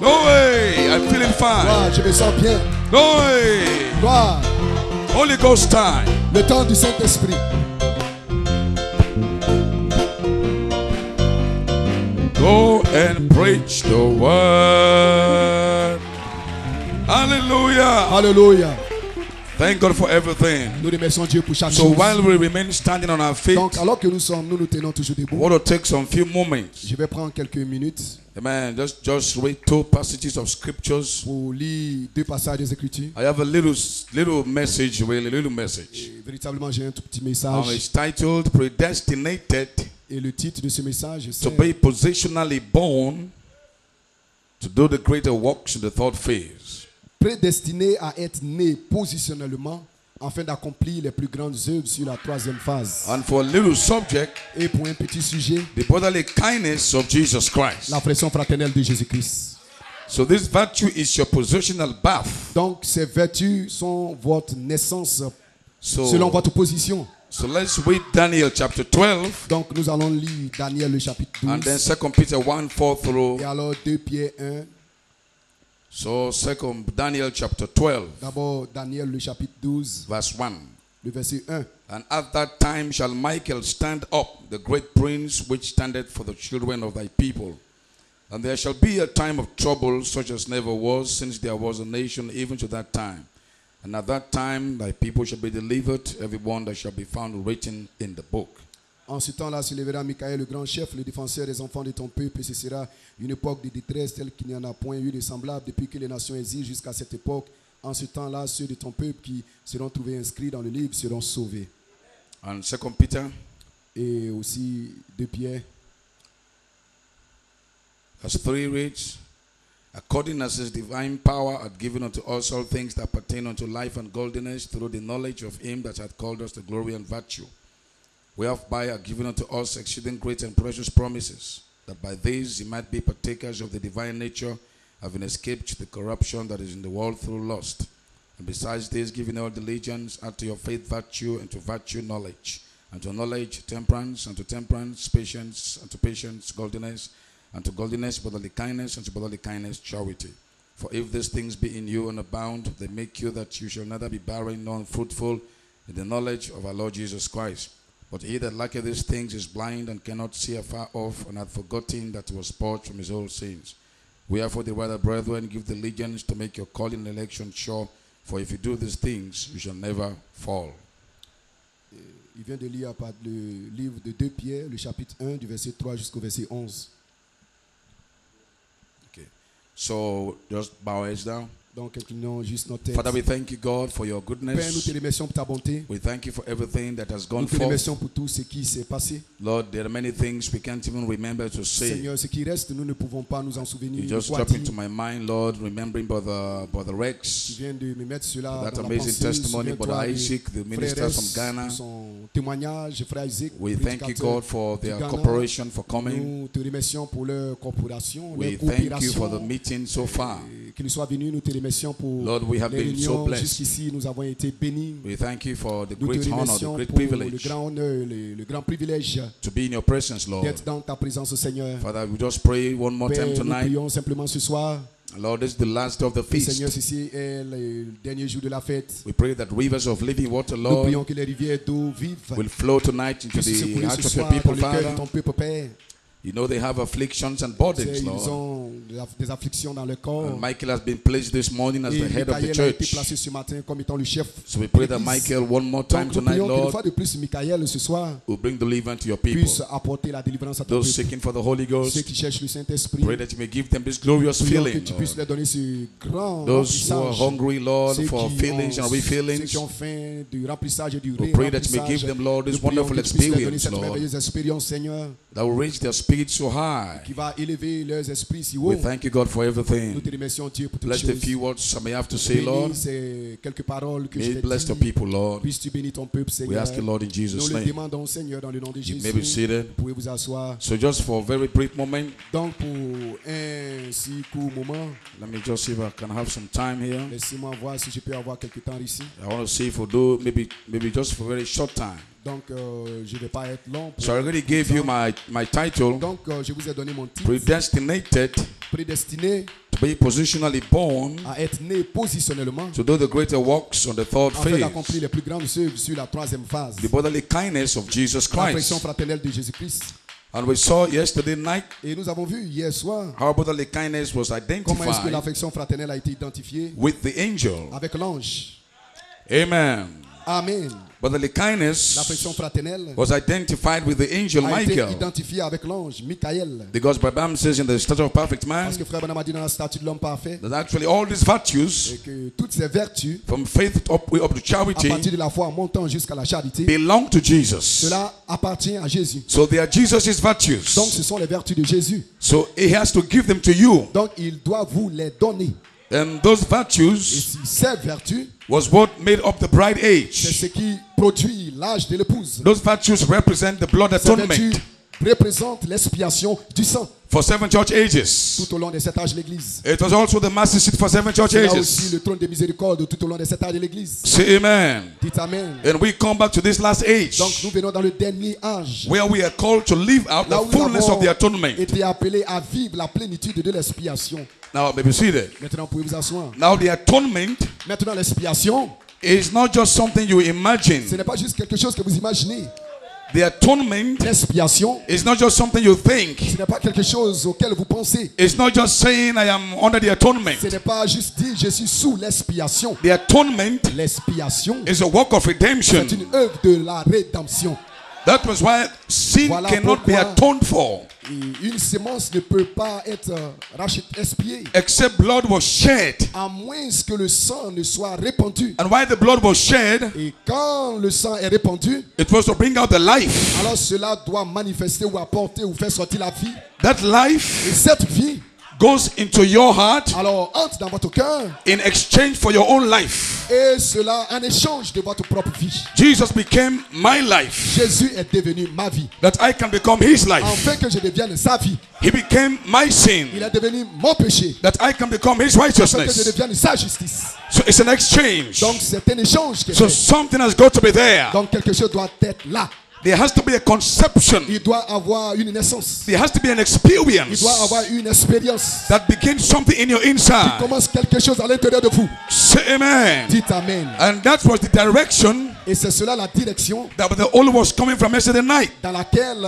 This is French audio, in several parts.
No way. I'm feeling fine. Gloire, je me sens bien. No way. Gloire, Holy Ghost time. le temps du Saint-Esprit. Go and preach the word. Hallelujah. Alléluia. Thank God for everything. Nous remercions Dieu pour chaque So chose. while we remain standing on our feet, Donc, alors que nous nous tenons toujours I debout, want to take some few moments. je vais prendre quelques minutes Amen. Just read 2 passages of scriptures. pour lire 2 passages des Écritures. I have a little message, really, little message. Et véritablement, j'ai un tout petit And message. it's titled Predestinated Et le titre de ce message, to c'est be positionally born to do the greater works in the third phase. Prédestiné à être né positionnellement afin d'accomplir les plus grandes œuvres sur la 3e phase. And for a little subject, Et pour un petit sujet, the brotherly kindness of Jesus Christ. l'affection fraternelle de Jésus-Christ. So this virtue is your positional birth. Donc, ces vertus sont votre naissance So, selon votre position. so let's read Daniel chapter 12 Donc, nous allons lire Daniel le chapitre and then 12. 2 Peter 1:4 through. Et alors, 2 Pierre 1. So Daniel chapter 12 D'abord, Daniel le chapitre 12, verse 1. le verset 1. And at that time shall Michael stand up, the great prince which standeth for the children of thy people. And there shall be a time of trouble such as never was, since there was a nation even to that time. And at that time thy people shall be delivered, every one that shall be found written in the book. En ce temps-là s'élèvera Michael, le grand chef, le défenseur des enfants de ton peuple, et ce sera une époque de détresse telle qu'il n'y en a point eu de semblable depuis que les nations exilent jusqu'à cette époque. En ce temps-là, ceux de ton peuple qui seront trouvés inscrits dans le livre seront sauvés. And 2 Peter, Et aussi 2 Pierre, verse 3 reads, according as his divine power hath given unto us all things that pertain unto life and godliness, through the knowledge of him that hath called us to glory and virtue, whereby are given unto us exceeding great and precious promises, that by these ye might be partakers of the divine nature, having escaped the corruption that is in the world through lust. And besides this, giving all diligence, add to your faith virtue, and to virtue knowledge, and to knowledge temperance, and to temperance patience, and to patience godliness, and to godliness brotherly kindness, and to brotherly kindness charity. For if these things be in you and abound, they make you that you shall neither be barren nor unfruitful in the knowledge of our Lord Jesus Christ. But he that lacketh these things is blind and cannot see afar off, and hath forgotten that he was purged from his old sins. Wherefore the rather, brethren, give diligence to make your calling and election sure, for if you do these things, you shall never fall. il vient de lire le livre de 2 Pierre, le chapitre 1, du verset 3 jusqu'au verset 11. Okay. So just bow our heads down. Donc, inclinons juste notre tête. Father, we thank you, God, for your Père, nous goodness. te remercions pour ta bonté. We thank you for everything that has gone Nous te forth. remercions pour tout ce qui s'est passé. Lord, there are many things we can't even remember to say. Seigneur, ce qui reste, nous ne pouvons pas nous en souvenir. You de just quoi dropped dire. into my mind, Lord, remembering Brother Tu Rex, viens de me mettre cela that dans la amazing pensée. testimony, Souviens-toi Brother de Isaac, the Frère minister S, from Ghana. pour son témoignage, Frère Isaac, We thank you, prédicateur God, for du their Ghana. cooperation, for coming. Nous te remercions pour leur coopération, We leur thank you for the coopération. meeting so far. Qu'ils soient venus, nous te remercions pour Lord, we have les been so réunions. blessed. Jusqu'ici, nous avons été bénis. We thank you for the Nous te great honor, the remercions great pour le privilege grand honneur, le grand privilège to be in your presence, Lord. d'être dans ta présence, Seigneur. Father, we just pray one more Père, time nous tonight. prions simplement ce soir. Lord, this is the last day of the Et Seigneur, feast. ceci est le dernier jour de la fête. We pray that rivers of living water, Nous Lord, prions que les rivières d'eau vives will flow tonight into puissent se the couler hearts ce of your soir dans people, le cœur de Father. ton peuple, Père. You know they have afflictions and burdens, Ils Lord. ont des afflictions dans le corps. And Michael has been placed this morning as Et the head of the Michael a été church. placé ce matin comme étant le chef. So we pray de that l'Église. Michael, one more time Donc nous tonight, prions qu'une Lord, fois de plus, Michael ce soir will bring deliverance to your people. puisse apporter la délivrance à ton Those peuple. seeking for the Holy Ceux Ghost, qui cherchent le Saint-Esprit, pray that you may give them this glorious prions que feeling, tu puisses Lord. leur donner ce grand Those who are remplissage. hungry, Lord, Ceux for feelings and ceux refillings, qui ont faim du remplissage et du we pray that you may remplissage. give them, Lord, Nous this prions wonderful que tu puisses leur donner experience, cette Lord, merveilleuse expérience, Seigneur, that will reach their spirit so high. qui va élever leurs esprits si haut. We thank you, God, for Nous everything. te remercions, Dieu, pour toutes Bless the choses. few words I may have to say, Lord. Bénis ces quelques paroles que je May vais it bless the dire. people, Lord. Puisses-tu bénir ton peuple, We Seigneur. ask you, Lord, in Nous Jesus' le name. demandons, Seigneur, dans le nom de You Jésus. may be seated. Vous pouvez vous asseoir. So just for a very brief moment, Donc, pour un si court moment, let me just see if I can have some time here. laissez-moi voir si je peux avoir quelque temps ici. I want to see if we'll do maybe just for a very short time. Donc, je ne vais pas être long. So I already gave you my title, Donc, je vous ai donné mon titre. Predestinated prédestiné to be positionally born à être né positionnellement to do the greater works on the third afin phase. d'accomplir les plus grandes œuvres sur la troisième phase. The brotherly kindness of Jesus L'affection Christ. fraternelle de Jésus-Christ. And we saw yesterday night Et nous avons vu hier soir how brotherly kindness was comment est-ce que identified l'affection fraternelle a été identifiée with the angel. avec l'ange. Amen. Amen. Brotherly kindness L'affection fraternelle was identified with the angel a été Michael. identifiée avec l'ange Michael. Because Brabham says in the Statue of Perfect Man Parce que Frère Branham a dit dans la statue de l'homme parfait that actually all these virtues, et que toutes ces vertus, from faith up to à partir charity, de la foi montant jusqu'à la charité, belong to Jesus. cela appartient à Jésus. So they are Jesus' virtues. Donc ce sont les vertus de Jésus. So he has to give them to you. Donc il doit vous les donner. And those Et virtues si ces vertus, was what made up the bride c'est age. ce qui produit l'âge de l'épouse. Those virtues represent the blood Ces vertus atonement représentent l'expiation du sang for 7 church ages. tout au long des 7 âges de l'Église. It was also the mercy seat for 7 church C'est là aussi ages. le trône de miséricorde tout au long des 7 âges de l'Église. Say amen. Dites Amen. And we come back to this last age Donc nous venons dans le dernier âge. where we are called to live out Là the où nous fullness of avons the atonement. été appelés à vivre la plénitude de l'expiation. Now, maybe see that. Maintenant, vous pouvez vous asseoir. Now, the atonement Maintenant, l'expiation, is not just something you ce imagine. n'est pas juste quelque chose que vous imaginez. The atonement L'expiation, is not just something you think. ce n'est pas quelque chose auquel vous pensez. It's not just saying I am under the atonement. Ce n'est pas juste dire je suis sous l'expiation. The atonement L'expiation, is a work of redemption. c'est une œuvre de la rédemption. That was why sin Voilà cannot be pourquoi- atoned for Et une sémence ne peut pas être expiée except blood was shed. à moins que le sang ne soit répandu. And why the blood was shed, Et quand le sang est répandu, it was to bring out the life. alors cela doit manifester ou apporter ou faire sortir la vie. That life Et cette vie, goes into your heart alors entre dans votre cœur in exchange for your own life. et cela en échange de votre propre vie. Jesus became my life, Jésus est devenu ma vie, that I can become his life. afin que je devienne sa vie. He became my sin, Il est devenu mon péché, that I can become his afin que je righteousness. devienne sa justice. So it's an exchange. Donc c'est un échange qui est So fait. something has got to be there. Donc quelque chose doit être là. There has to be a conception. Il doit avoir une naissance. There has to be an Il experience doit avoir une expérience. that begins something in your inside. Commence quelque chose à l'intérieur de vous. Say amen. Dites Amen. And that was the direction Et c'est cela la direction that the Olu was coming from yesterday night. dans laquelle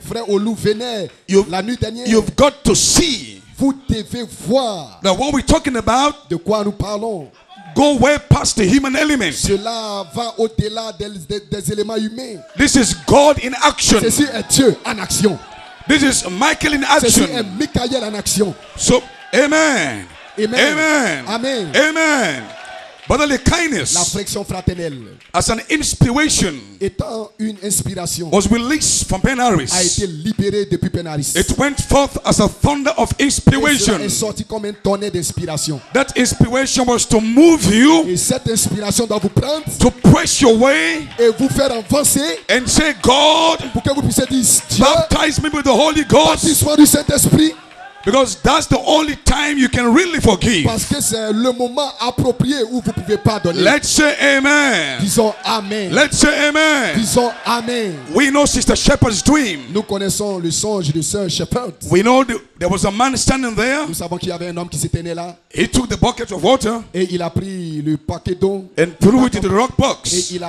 frère Olou venait la nuit dernière. You've got to see Vous devez voir that what we're talking about de quoi nous parlons. go way past the human element. Cela va au-delà des éléments humains. This is God in action. Ceci est Dieu en action. This is Michael in Ceci est action. Michael en action. So, amen. Amen. Amen. Amen. Amen. Brotherly La kindness fraction fraternelle, as an inspiration étant une inspiration, was released from a Penaris. été libérée depuis Penaris. It went forth as a thunder of Et cela inspiration. est sorti comme un tonnerre d'inspiration. That inspiration was to move you Et cette inspiration doit vous prendre to press your way et vous faire avancer and say, God, pour que vous puissiez dire Dieu, baptize me with the Holy Ghost, baptise-moi du Saint-Esprit, because that's the only time you can really forgive. parce que c'est le moment approprié où vous pouvez pardonner. Let's say amen. Disons Amen. Let's say amen. Disons Amen. We know Sister Shepherd's dream. Nous connaissons le songe de Sœur Shepherd. We know there was a man standing there. Nous savons qu'il y avait un homme qui s'était né là He took the bucket of water et il a pris le paquet d'eau and threw it into the rock et box. il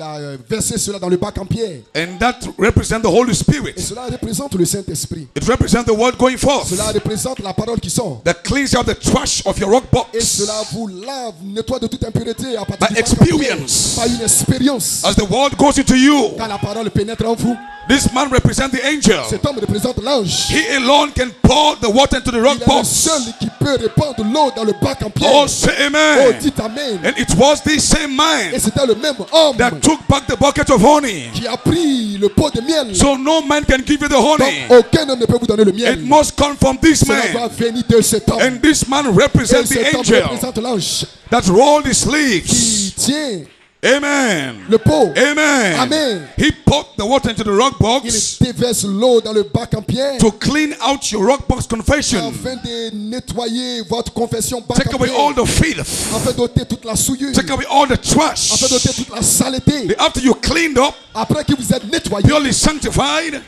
a versé cela dans le bac en pierre. And that represents the Holy Et Spirit. cela représente le Saint-Esprit. It represents the word going forth Cela représente la parole qui sort. that cleans out the trash of your rock Et box. cela vous lave, nettoie de toute impureté à partir By du bac en pierre. experience. Par une expérience. As the word goes into you, Quand la parole pénètre en vous, this man represents the angel. cet homme représente l'ange. He alone can pour the water into the rock Il est le box. seul qui peut répandre l'eau dans le bac en pierre. Oh, say Oh, amen. dites Amen. And it was this same Et man c'était le même homme that took back the bucket of honey. qui a pris le pot de miel. So no man can give you the Donc honey. aucun homme ne peut vous donner le miel. It must come from this Cela doit man. venir de cet homme. And this man Et represents the cet homme angel représente l'ange that rolled his sleeves. qui tient Amen. le pot. Amen. Amen. He poured the water into the rock Il box déverse l'eau dans le bac en pierre to clean out your rock box confession. afin de nettoyer votre confession bac Take en away pierre, all the filth. afin d'ôter toute la souillure, Take away all the afin d'ôter trash. toute la saleté. After you cleaned up, Après que vous êtes nettoyé, purely sanctified,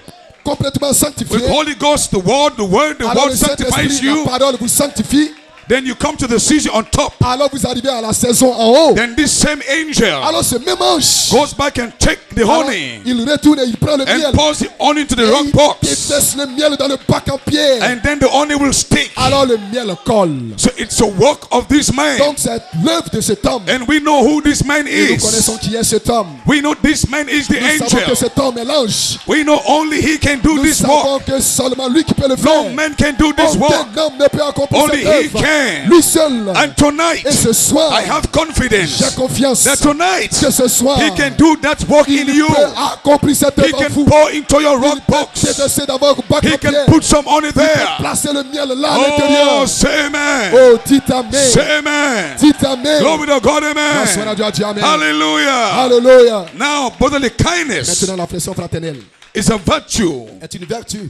complètement sanctifié, with Holy Ghost, the word alors word le sanctifies Saint-Esprit, you. la parole vous sanctifie, Then you come to the season on top. alors vous arrivez à la saison en haut. Then this same angel Alors ce même ange, goes back and take the alors, honey il retourne et il prend le miel. and pours the honey into the Et rock il box. déverse le miel dans le bac en pierre. And then the honey will stick. Alors le miel colle. So it's a work of this man. Donc c'est l'œuvre de cet homme. And we know who this man Et nous is. connaissons qui est cet homme. We know this man is the Nous savons que angel. cet homme est l'ange. We know only he can do Nous this savons work. que seulement lui qui peut le faire. No man can do this work. Aucun homme ne peut accomplir Only cette he œuvre. can. Lui seul. And tonight, Et ce soir, I have confidence j'ai confiance that tonight que ce soir, he can do that work in il you. peut accomplir cette He œuvre en can vous. pour into your rock Il peut box. déverser dans votre bac He en can pierre. put some honey Il peut there. placer le miel là à Oh, l'intérieur. say amen. Oh, dites amen. Say amen. Dites amen. Glory to God, Grâce à amen. Dieu, dis amen. Hallelujah. Alléluia. Now, brotherly kindness Maintenant, l'affection fraternelle is a virtue. est une vertu.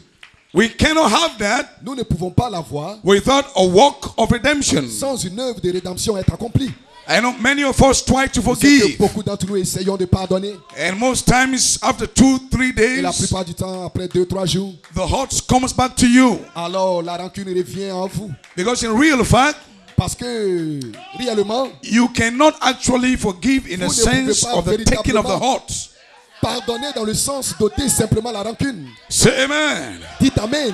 We cannot have that Nous ne pouvons pas l'avoir without a work of redemption. sans une œuvre de rédemption être accomplie. I know many of us try to C'est que forgive, beaucoup d'entre nous essayons de pardonner. and most times after 2-3 Et la days, plupart du temps, après 2-3 jours, the heart comes back to you. alors la rancune revient en vous. Because in real fact, Parce que réellement, you cannot actually forgive in a Vous ne pouvez sense pas of the taking of the véritablement heart. pardonner dans le sens d'ôter simplement la rancune. Say amen. Dites amen.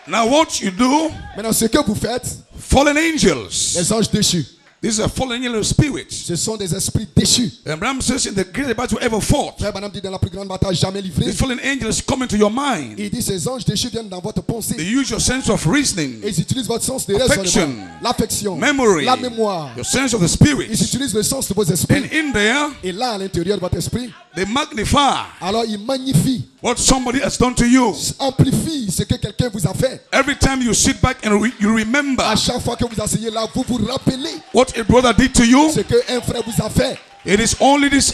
Now what you do, Maintenant, ce que vous faites, fallen angels. les anges déchus, This is a fallen angel spirit. ce sont des esprits déchus. And Abraham says in the greatest battle ever fought, Frère Branham dit dans la plus grande bataille jamais livrée, these fallen angels come into your mind. il dit ces anges déchus viennent dans votre They pensée. use your sense of reasoning, Et ils utilisent votre sens de Affection, raisonnement, l'affection, memory, la mémoire. your sense of the spirit. Ils utilisent le sens de vos And esprits. in there, Et là, à l'intérieur de votre esprit, they magnify alors ils magnifient, what somebody has done to you. amplifient ce que quelqu'un vous a fait. Every time you sit back and you remember À chaque fois que vous asseyez là, vous vous rappelez what a brother did to you, ce qu'un frère vous a fait. it is only this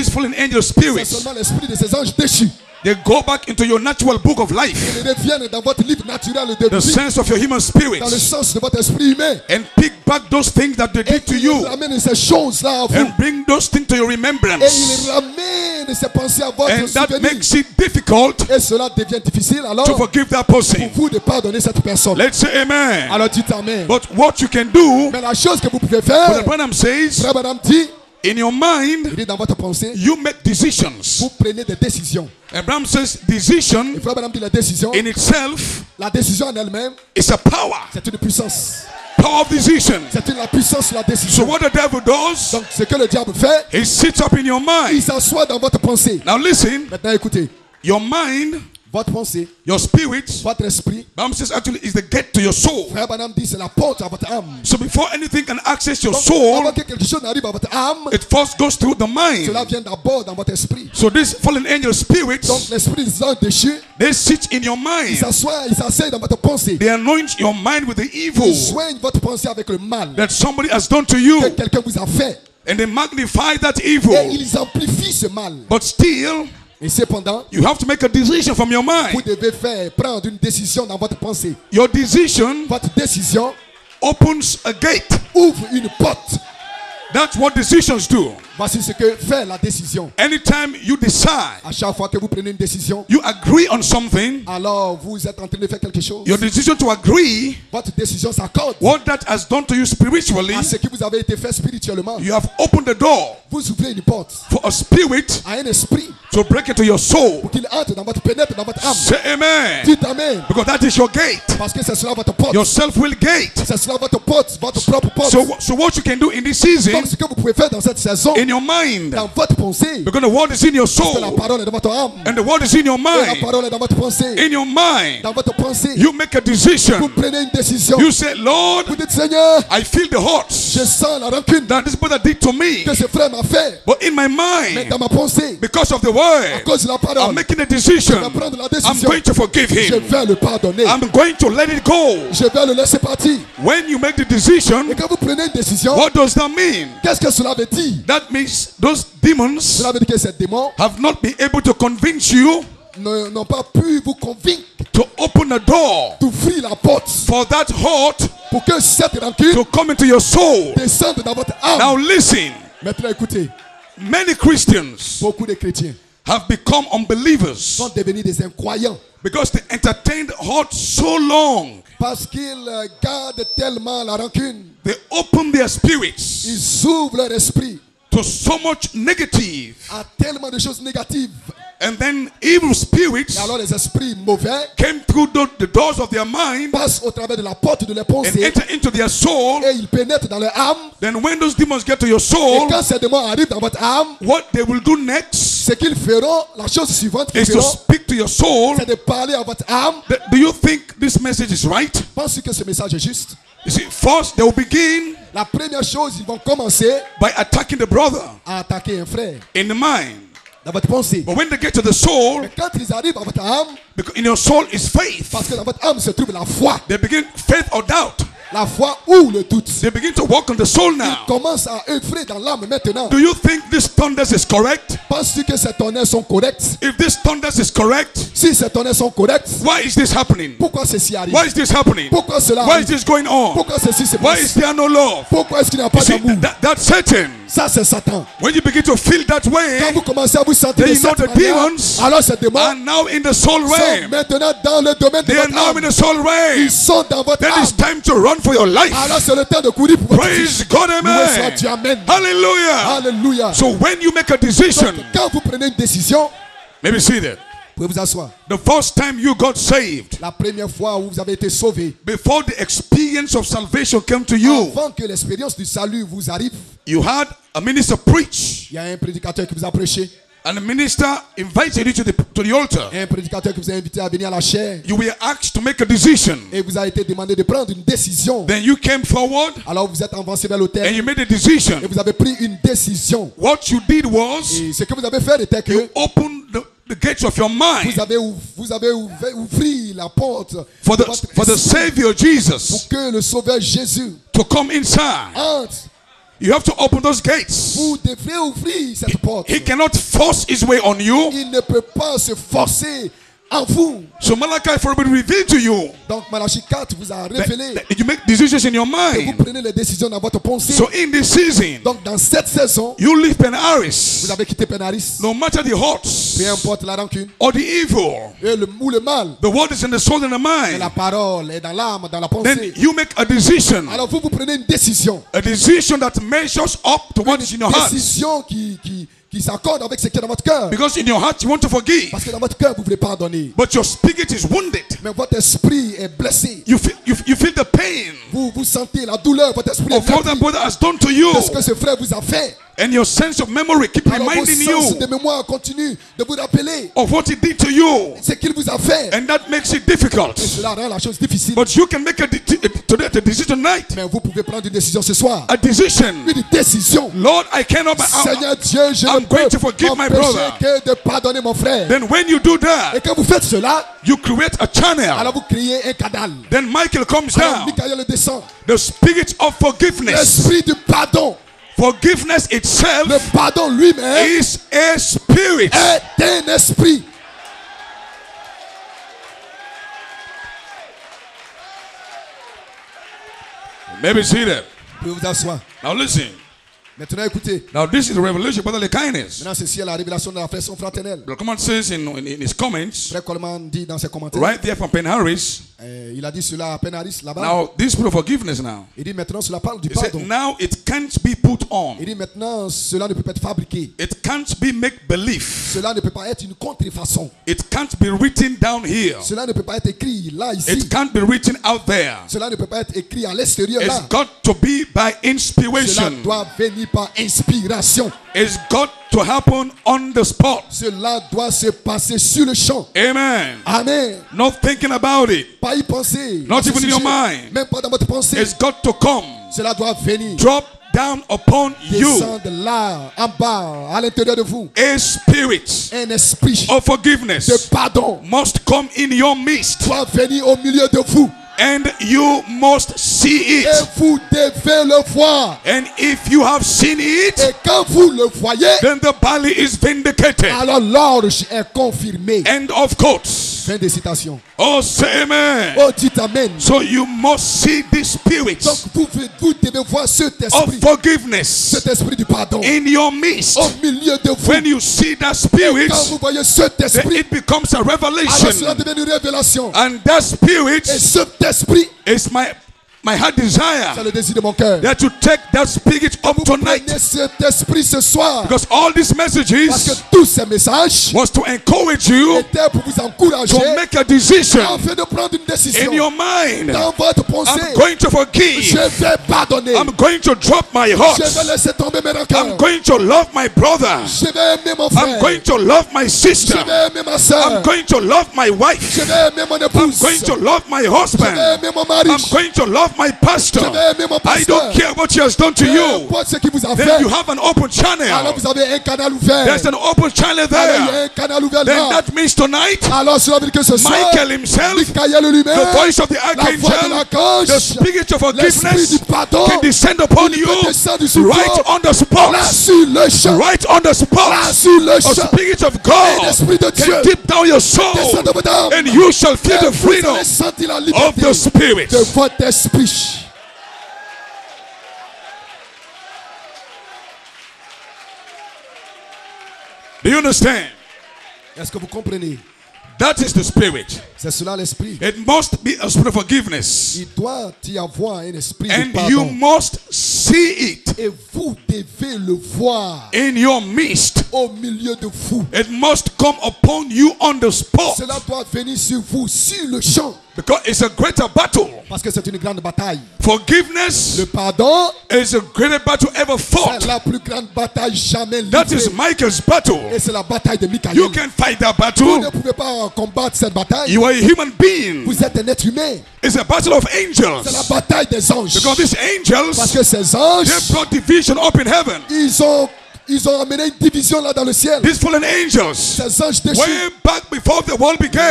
fallen angel C'est spirits. seulement l'esprit de ces anges déchus. They go back into your natural book of life, Ils reviennent dans votre livre naturel de the vie, sense of your human spirit, dans le sens de votre esprit humain. and pick back those things that they Et did to ils you, ramènent ces choses-là à vous. and bring those things to your Et remembrance. ils ramènent ces pensées à votre And that souvenir. makes it difficult Et cela devient difficile alors to forgive that pour person. vous de pardonner cette personne. Let's say amen. Alors dites amen. But what you can do, Mais la chose que vous pouvez Brother faire, Branham says, Frère Branham dit, in your mind, il dit dans votre pensée, you make decisions. vous prenez des décisions. Abraham says decision Et Frère Branham dit la décision, in itself la décision en elle-même, is a power. c'est une puissance. Power of decision. C'est la puissance de la So décision. what the devil does, Donc ce que le diable fait, he sits up in your il mind. s'assoit dans votre pensée. Now listen, Maintenant écoutez, your mind, votre pensée, your spirit, votre esprit, Bible says actually is the gate to your soul. Frère Branham dit c'est la porte à votre âme. So before anything can access your Donc, soul, avant que quelque chose n'arrive à votre âme, it first goes through the mind. cela vient d'abord dans votre esprit. So these fallen angel spirits, Donc l'esprit des anges déchus, they sit in your il mind. s'assoit, il s'assied dans votre pensée. They anoint your mind with the Il evil soigne votre pensée avec le mal that somebody has done to you, que quelqu'un vous a fait. and they magnify that Et evil. ils amplifient ce mal. But still, Et cependant, you have to make a decision from your vous mind. devez prendre une décision dans votre pensée. Your decision Votre décision opens a gate. ouvre une porte. That's what decisions do. Voici ce que fait la décision. Anytime you decide, À chaque fois que vous prenez une décision, you agree on something, alors vous êtes en train de faire quelque chose. your decision to agree Votre décision s'accorde what that has done to you spiritually, à ce qui vous avait été fait spirituellement. you have opened the door Vous ouvrez une porte for a spirit à un esprit to break into your soul. pour qu'il entre dans votre pénètre, dans votre âme. Say amen. Dites amen. Because that is your gate, Parce que c'est cela votre porte. your self-will gate. C'est cela votre porte, votre propre porte. So what you can do in this season, Donc ce que vous pouvez faire dans cette saison, in your mind, dans votre pensée, because the word is in your parce que la soul, parole est dans votre âme. and the word is in your Et la mind. parole est dans votre pensée. In your mind, Dans votre pensée, you make a vous decision. prenez une décision. You say, Lord, Vous dites, Seigneur, I feel the hurt je sens la rancune that this brother did to me. que ce frère m'a fait. But in my Mais mind, dans ma pensée, because of the à word, cause de la I'm parole, making a je decision. vais prendre la I'm décision. going to forgive Je him. vais le pardonner. I'm going to let it go. Je vais le laisser partir. When you make the decision, Et quand vous prenez une décision, what does that mean? qu'est-ce que cela veut dire? That means those demons Cela veut dire que ces démons have not been able to convince you n'ont pas pu vous convaincre to open the door d'ouvrir la porte for that hurt pour que cette rancune to come into your soul. descende dans votre âme. Now listen, Maintenant écoutez, many Christians, beaucoup de chrétiens, have become unbelievers sont devenus des incroyants because they entertained hurt so long. parce qu'ils gardent tellement la rancune. They open their spirits Ils ouvrent leur esprit to so much negative. à tellement de choses négatives. And then evil spirits Et alors les esprits mauvais came through the doors of their mind passent au travers de la porte de leur and pensée enter into their soul. et ils pénètrent dans leur âme. Then when those demons get to your Et soul, quand ces démons arrivent dans votre âme, what they will do next ce qu'ils feront, la chose suivante qu'ils is to feront, speak to your soul. c'est de parler à votre âme. Do you think this message is right? Pensez que ce message est juste? You see, first they will begin La première chose, ils vont commencer by attacking the brother à attaquer un frère in the mind. dans votre pensée. But when they get to the soul, Mais quand ils arrivent à votre âme, because in your soul is faith, parce que dans votre âme se trouve la foi, they begin faith or doubt. la foi ou le doute, They begin to walk on the soul ils now. commencent à œuvrer dans l'âme maintenant. Do you think this thunders is correct? Penses-tu que ces tonnerres sont corrects? If this thunders is correct, Si ces tonnerres sont corrects, why is this happening? pourquoi ceci arrive? Why is this happening? Pourquoi cela Why is arrive? this going on? Pourquoi ceci se Why is passe? there no love? Pourquoi est-ce qu'il n'y a You pas see, d'amour? that's Satan. Ça, c'est Satan. When you begin to feel that Quand way, vous commencez à vous sentir then de you know cette the manière, demons alors ces démons are now in the soul sont realm. maintenant dans le domaine de They are votre now âme. in the soul realm. Ils sont dans votre Then âme. it's time to run for your life. Alors c'est le temps de courir pour votre vie. Praise God, Loué soit amen. Dieu, amen. Hallelujah. Alléluia. So when you make a decision, Donc, quand vous prenez une décision, maybe see that. vous pouvez vous asseoir. The first time you got saved, La première fois où vous avez été sauvé, before the experience of salvation came to you, avant que l'expérience du salut vous arrive, you had a minister preach, il y a un prédicateur qui vous a prêché, and the minister invited you to the altar. un prédicateur qui vous a invité à venir à la chaire, You were asked to make a decision. et vous a été demandé de prendre une décision. Then you came forward Alors vous êtes avancé vers and l'autel you made a decision. et vous avez pris une décision. What you did was Et ce que vous avez fait était que you opened the gates of your mind vous avez ouvert la porte for de the votre esprit Savior Jesus pour que le Sauveur Jésus to come inside. entre. You have to open those gates. Vous devrez ouvrir cette porte. He cannot force his way on you. Il ne peut pas se forcer en vous. So Malachi 4 will reveal to you Donc Malachie 4 vous a révélé that you make decisions in your que vous mind. prenez les décisions dans votre pensée. So in this season, Donc dans cette saison, you leave Penaris, vous avez quitté Penaris. no matter the Peu hurts importe la rancune or the evil. et ou le mal. The word is in the soul and the Et la mind. parole est dans l'âme, dans la Then pensée. you make a decision. Alors vous prenez une décision. A decision that measures up to what is in your Une heart. décision qui s'accorde avec ce qui est dans votre cœur. Because in your heart you want to forgive. Parce que dans votre cœur, vous voulez pardonner. But your spirit is wounded. Mais votre esprit est blessé. You feel the pain Vous sentez la douleur, votre esprit est of what that blessé brother has done to you. de ce que ce frère vous a fait. And your sense of memory keep Alors vos reminding sens you de mémoire continuent de vous rappeler of what he did to you. ce qu'il vous a fait. And that makes it difficult. Et cela rend la chose difficile. But you can make a decision tonight. Mais vous pouvez prendre une décision ce soir. A decision. Une décision. Lord, I cannot. Seigneur Dieu, je I'm ne peux going to forgive my m'empêcher brother. que de pardonner mon frère. Then when you do that, Et quand vous faites cela, you create a channel. alors vous créez un canal. Then Michael comes Alors down. Michael descend. The spirit of forgiveness. L'esprit du pardon. Forgiveness itself Le pardon lui-même is a spirit. est un esprit. Maybe see that. Vous pouvez vous asseoir. Now listen. Maintenant écoutez. Now this is the revelation of brotherly kindness. Maintenant ceci est la révélation de la affection fraternelle. The command says in his comments, Frère Coleman dit dans ses commentaires. right there from Penn-Harris. Il a dit cela à Penaris là-bas. Now this spirit of forgiveness now. Il dit maintenant cela parle du He said pardon. now it can't be put on. Il dit maintenant cela ne peut pas être fabriqué. It can't be make believe. Cela ne peut pas être une contrefaçon. It can't be written down here. Cela ne peut pas être écrit là ici. It can't be written out there. Cela ne peut pas être écrit à l'extérieur It's là. got to be by Cela inspiration. doit venir par inspiration. It's got to happen on the spot. Cela doit se passer sur le champ. Amen. Amen. Not thinking about it. Pas y penser. Not à ce even in your sujet. mind. Même pas dans votre pensée. It's got to come. Cela doit venir. Drop down upon you. Descendre là, en bas, à l'intérieur de vous. A spirit Un esprit of de forgiveness pardon must come in your midst. doit venir au milieu de vous. And you must see Et it. vous devez le voir. And if you have seen it, Et quand vous le voyez, then the body is vindicated. alors l'orge est confirmé. End of quotes. Fin de citation. Oh, say amen. Oh, dites amen. So you must see this spirit Donc vous devez voir cet of esprit. forgiveness Cet esprit du pardon. in your midst. Au milieu de vous. When you see that spirit, Quand vous voyez cet then esprit, it becomes a alors cela revelation. devient une révélation. And that spirit Et cet esprit, is my heart c'est desire le désir de mon cœur. that you take that spirit up tonight. Prenez cet esprit ce soir. Because all these Parce que messages tous ces messages was to encourage you étaient pour vous encourager to make a decision afin de prendre une décision. in your mind. Dans votre I'm pensée, going to je forgive. vais pardonner. I'm going to drop my heart. Je vais laisser tomber mes I'm rancœurs. going to love my brother. Je vais aimer mon I'm frère. going to love my sister. Je vais aimer ma I'm soeur. going to love my wife. Je vais aimer mon I'm épouse. going to love my Je husband. vais aimer mon mari. I'm going to love my pastor. Je vais aimer mon I pasteur. don't care what he has done to Peu you. importe ce qu'il vous a Then fait. you have an open Alors channel. vous avez un canal ouvert. There's an open channel Alors il y a there. un canal ouvert Then là. that means tonight, Alors cela veut dire que ce soir, Michael himself, Michael lui-même, the voice of the la voix de archangel, l'archange, the spirit of l'esprit forgiveness du pardon, can descend upon you peut descendre sur right toi. on the spot. Là sur le champ. Right on the Là spot. sur le The champ. spirit of Et God l'esprit de Dieu can deep down your soul, descend dans votre âme. and you shall feel Et the vous freedom allez sentir la of liberté the spirit. de votre esprit. Do you understand? Est-ce que vous comprenez? That is the spirit. C'est cela l'esprit. It must be a spirit of forgiveness. Il doit y avoir un esprit de And you pardon. must see it Et vous devez le voir in your midst. au milieu de vous. It must come upon you on the spot. Cela doit venir sur vous, sur le champ. Because it's a greater battle. Parce que c'est une grande bataille. Forgiveness Le pardon, is a greater battle ever c'est fought. la plus grande bataille jamais That is livrée. Michael's battle. Et c'est la bataille de Michael. You can fight that Vous ne battle. pouvez pas combattre cette bataille. You are a human being. Vous êtes un être humain. It's a battle of C'est la angels. bataille des anges. Because these Parce angels, que ces anges, they brought division up in heaven. ils ont amené une division là dans le ciel. These fallen angels, Ces anges déchus, way back before the world began,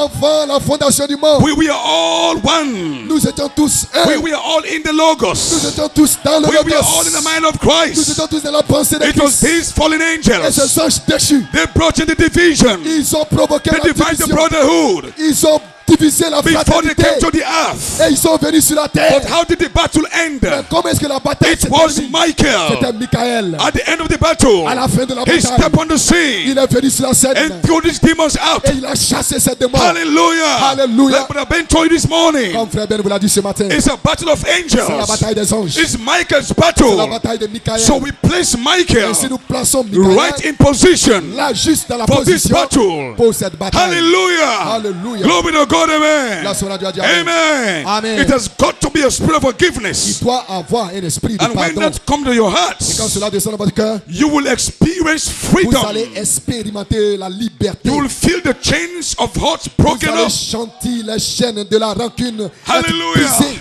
avant la fondation du monde, we were all one. nous étions tous un. We were all in the Nous Logos. étions tous dans le We were all in the logos. mind of Nous Christ. étions tous dans la pensée de It was Christ. these fallen Et angels. ces anges déchus, They brought in the division. ils ont provoqué They la divided the division. brotherhood Ils ont divisé la before they fraternité. came to the earth. Et ils sont venus sur la terre. But how did the battle end? Mais comment est-ce que la bataille It s'est was terminée? Michael. C'était Michael. At the end of the battle, À la fin de la he bataille, stepped on the scene il est venu sur la scène and threw these demons out. et il a chassé ces démons. Hallelujah. Hallelujah. Like Brother Ben told you this morning, Comme frère Ben vous l'a dit ce matin, it's a battle of c'est la angels. bataille des anges. It's Michael's C'est la battle. bataille de Michael. So we place Michael Et si nous plaçons Michael right in position là, juste dans la for this position battle. pour cette bataille. Hallelujah. Alléluia. Glory to God, amen. Là, sur la Dieu a dit Amen. Amen. Amen. It has got to be a spirit of Il forgiveness. doit avoir un esprit de And when pardon. that comes to your Et quand hearts, cela descend dans votre cœur, you will experience vous freedom. allez expérimenter la liberté. You will feel the chains of hearts Vous broken allez up. chanter les chaînes de la rancune être Hallelujah. brisées.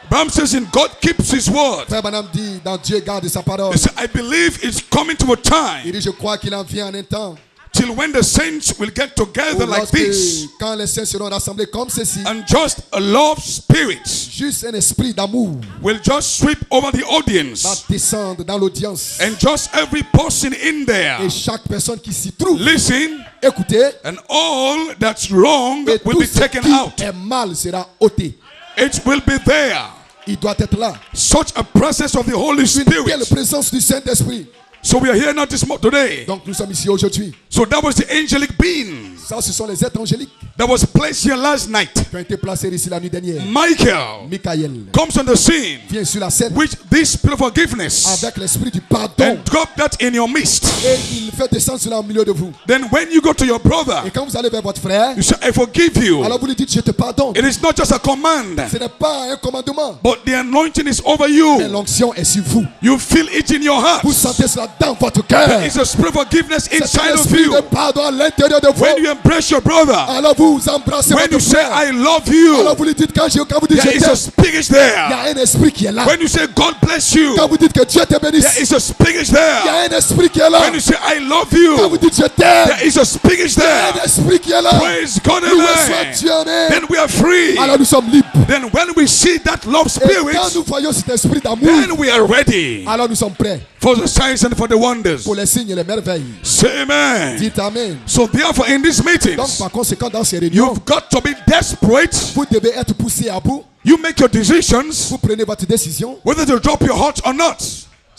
Bram says, in God keeps his word. Frère Branham dit, dans Dieu garde sa parole. He said, I believe it's coming to a Il time dit, je crois qu'il en vient en un temps. till when the saints will get Où together like lorsque, this, quand les saints seront rassemblés comme ceci, and just a love spirit juste un esprit d'amour will just sweep over the va audience, descendre dans l'audience. and just every person in there, Et chaque personne qui s'y trouve, listen, écoutez, and all that's wrong et will tout be ce taken qui out. est mal sera ôté. It will be there. Il doit être là. Such a presence of the Holy Une telle Spirit. présence du Saint-Esprit. So we are here not today. Donc nous sommes ici aujourd'hui. So that was the angelic beings Ça, ce sont les êtres angéliques that was placed here last night. qui ont été placés ici la nuit dernière. Michael Michael comes on the scene vient sur la scène with this spirit of forgiveness avec l'esprit du pardon and drop that in your midst. et il fait descendre cela au milieu de vous. Then when you go to your brother, Et quand vous allez vers votre frère, you say, I forgive you. alors vous lui dites, je te pardonne. It is not just a command, Ce n'est pas un commandement, but the anointing is over mais you. l'onction est sur vous. You feel it in your heart. Vous sentez cela dans votre cœur. There is a spirit of forgiveness C'est un inside of esprit you. de pardon à l'intérieur de vous. When you embrace your brother, Alors vous embrassez when votre you say, frère. I love Alors you, vous lui dites, quand vous dites there je is a t'aime, spirit il y there. a un esprit qui est là. When you say, God bless you, Quand vous dites que Dieu te bénisse, there is a spirit il y a there. un esprit qui est là. When you say, I love Quand vous you, dites je t'aime, there is a spirit il y a un there. esprit qui est là. Praise God, Loué soit amen. Dieu, amen. Then we are free. Alors nous sommes libres. Then when we see that love Et quand spirit, nous voyons cet esprit d'amour, then we are ready alors nous sommes prêts for the signs and for the wonders. pour les signes et les merveilles. Say amen. Dites amen. So therefore in this these Donc meetings, par conséquent, dans ces réunions, you've got to be desperate. vous devez être poussé à bout. You make your decisions Vous prenez votre décision. whether to drop your heart or not.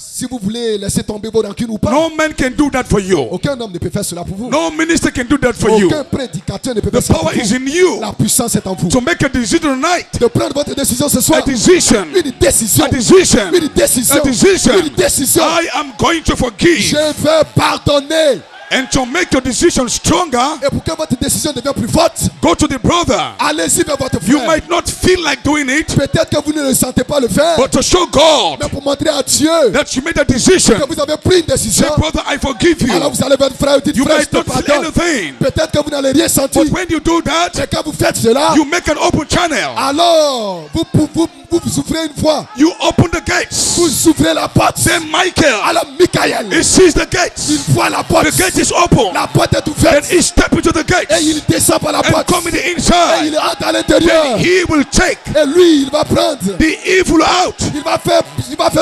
Si vous voulez laisser tomber vos rancunes ou pas, No man can do that for you. aucun homme ne peut faire cela pour vous. No minister can do that for you. Aucun prédicateur ne peut The faire cela pour power is vous. in you La puissance est en vous. to make a decision tonight. De prendre votre décision ce A soir. decision. Une décision. A decision. Une décision. A decision. Une décision. I am going to forgive. Je veux pardonner. And to make your decision stronger, Et pour que votre décision devienne plus forte, go to the brother. allez-y vers votre You frère. might not feel like doing it, Peut-être que vous ne le sentez pas le faire, but to show God mais pour montrer à Dieu that you made a decision. que vous avez pris une Say, décision, brother, I forgive alors you. vous allez vers votre frère et dites, You frère, je might te not feel pardonne. anything, Peut-être que vous n'allez rien sentir, but when you do that, mais quand vous faites cela, you make an open channel. alors vous ouvrez une voie, You open the gates. vous ouvrez la porte. Then Michael, Alors Michael, he sees the gates. il voit la porte, The gate is open. la porte est Then ouverte, he steps into the et gates il descend par la and porte, come in the et inside. il entre à l'intérieur, Then he will take et lui il va prendre, the evil out. il va faire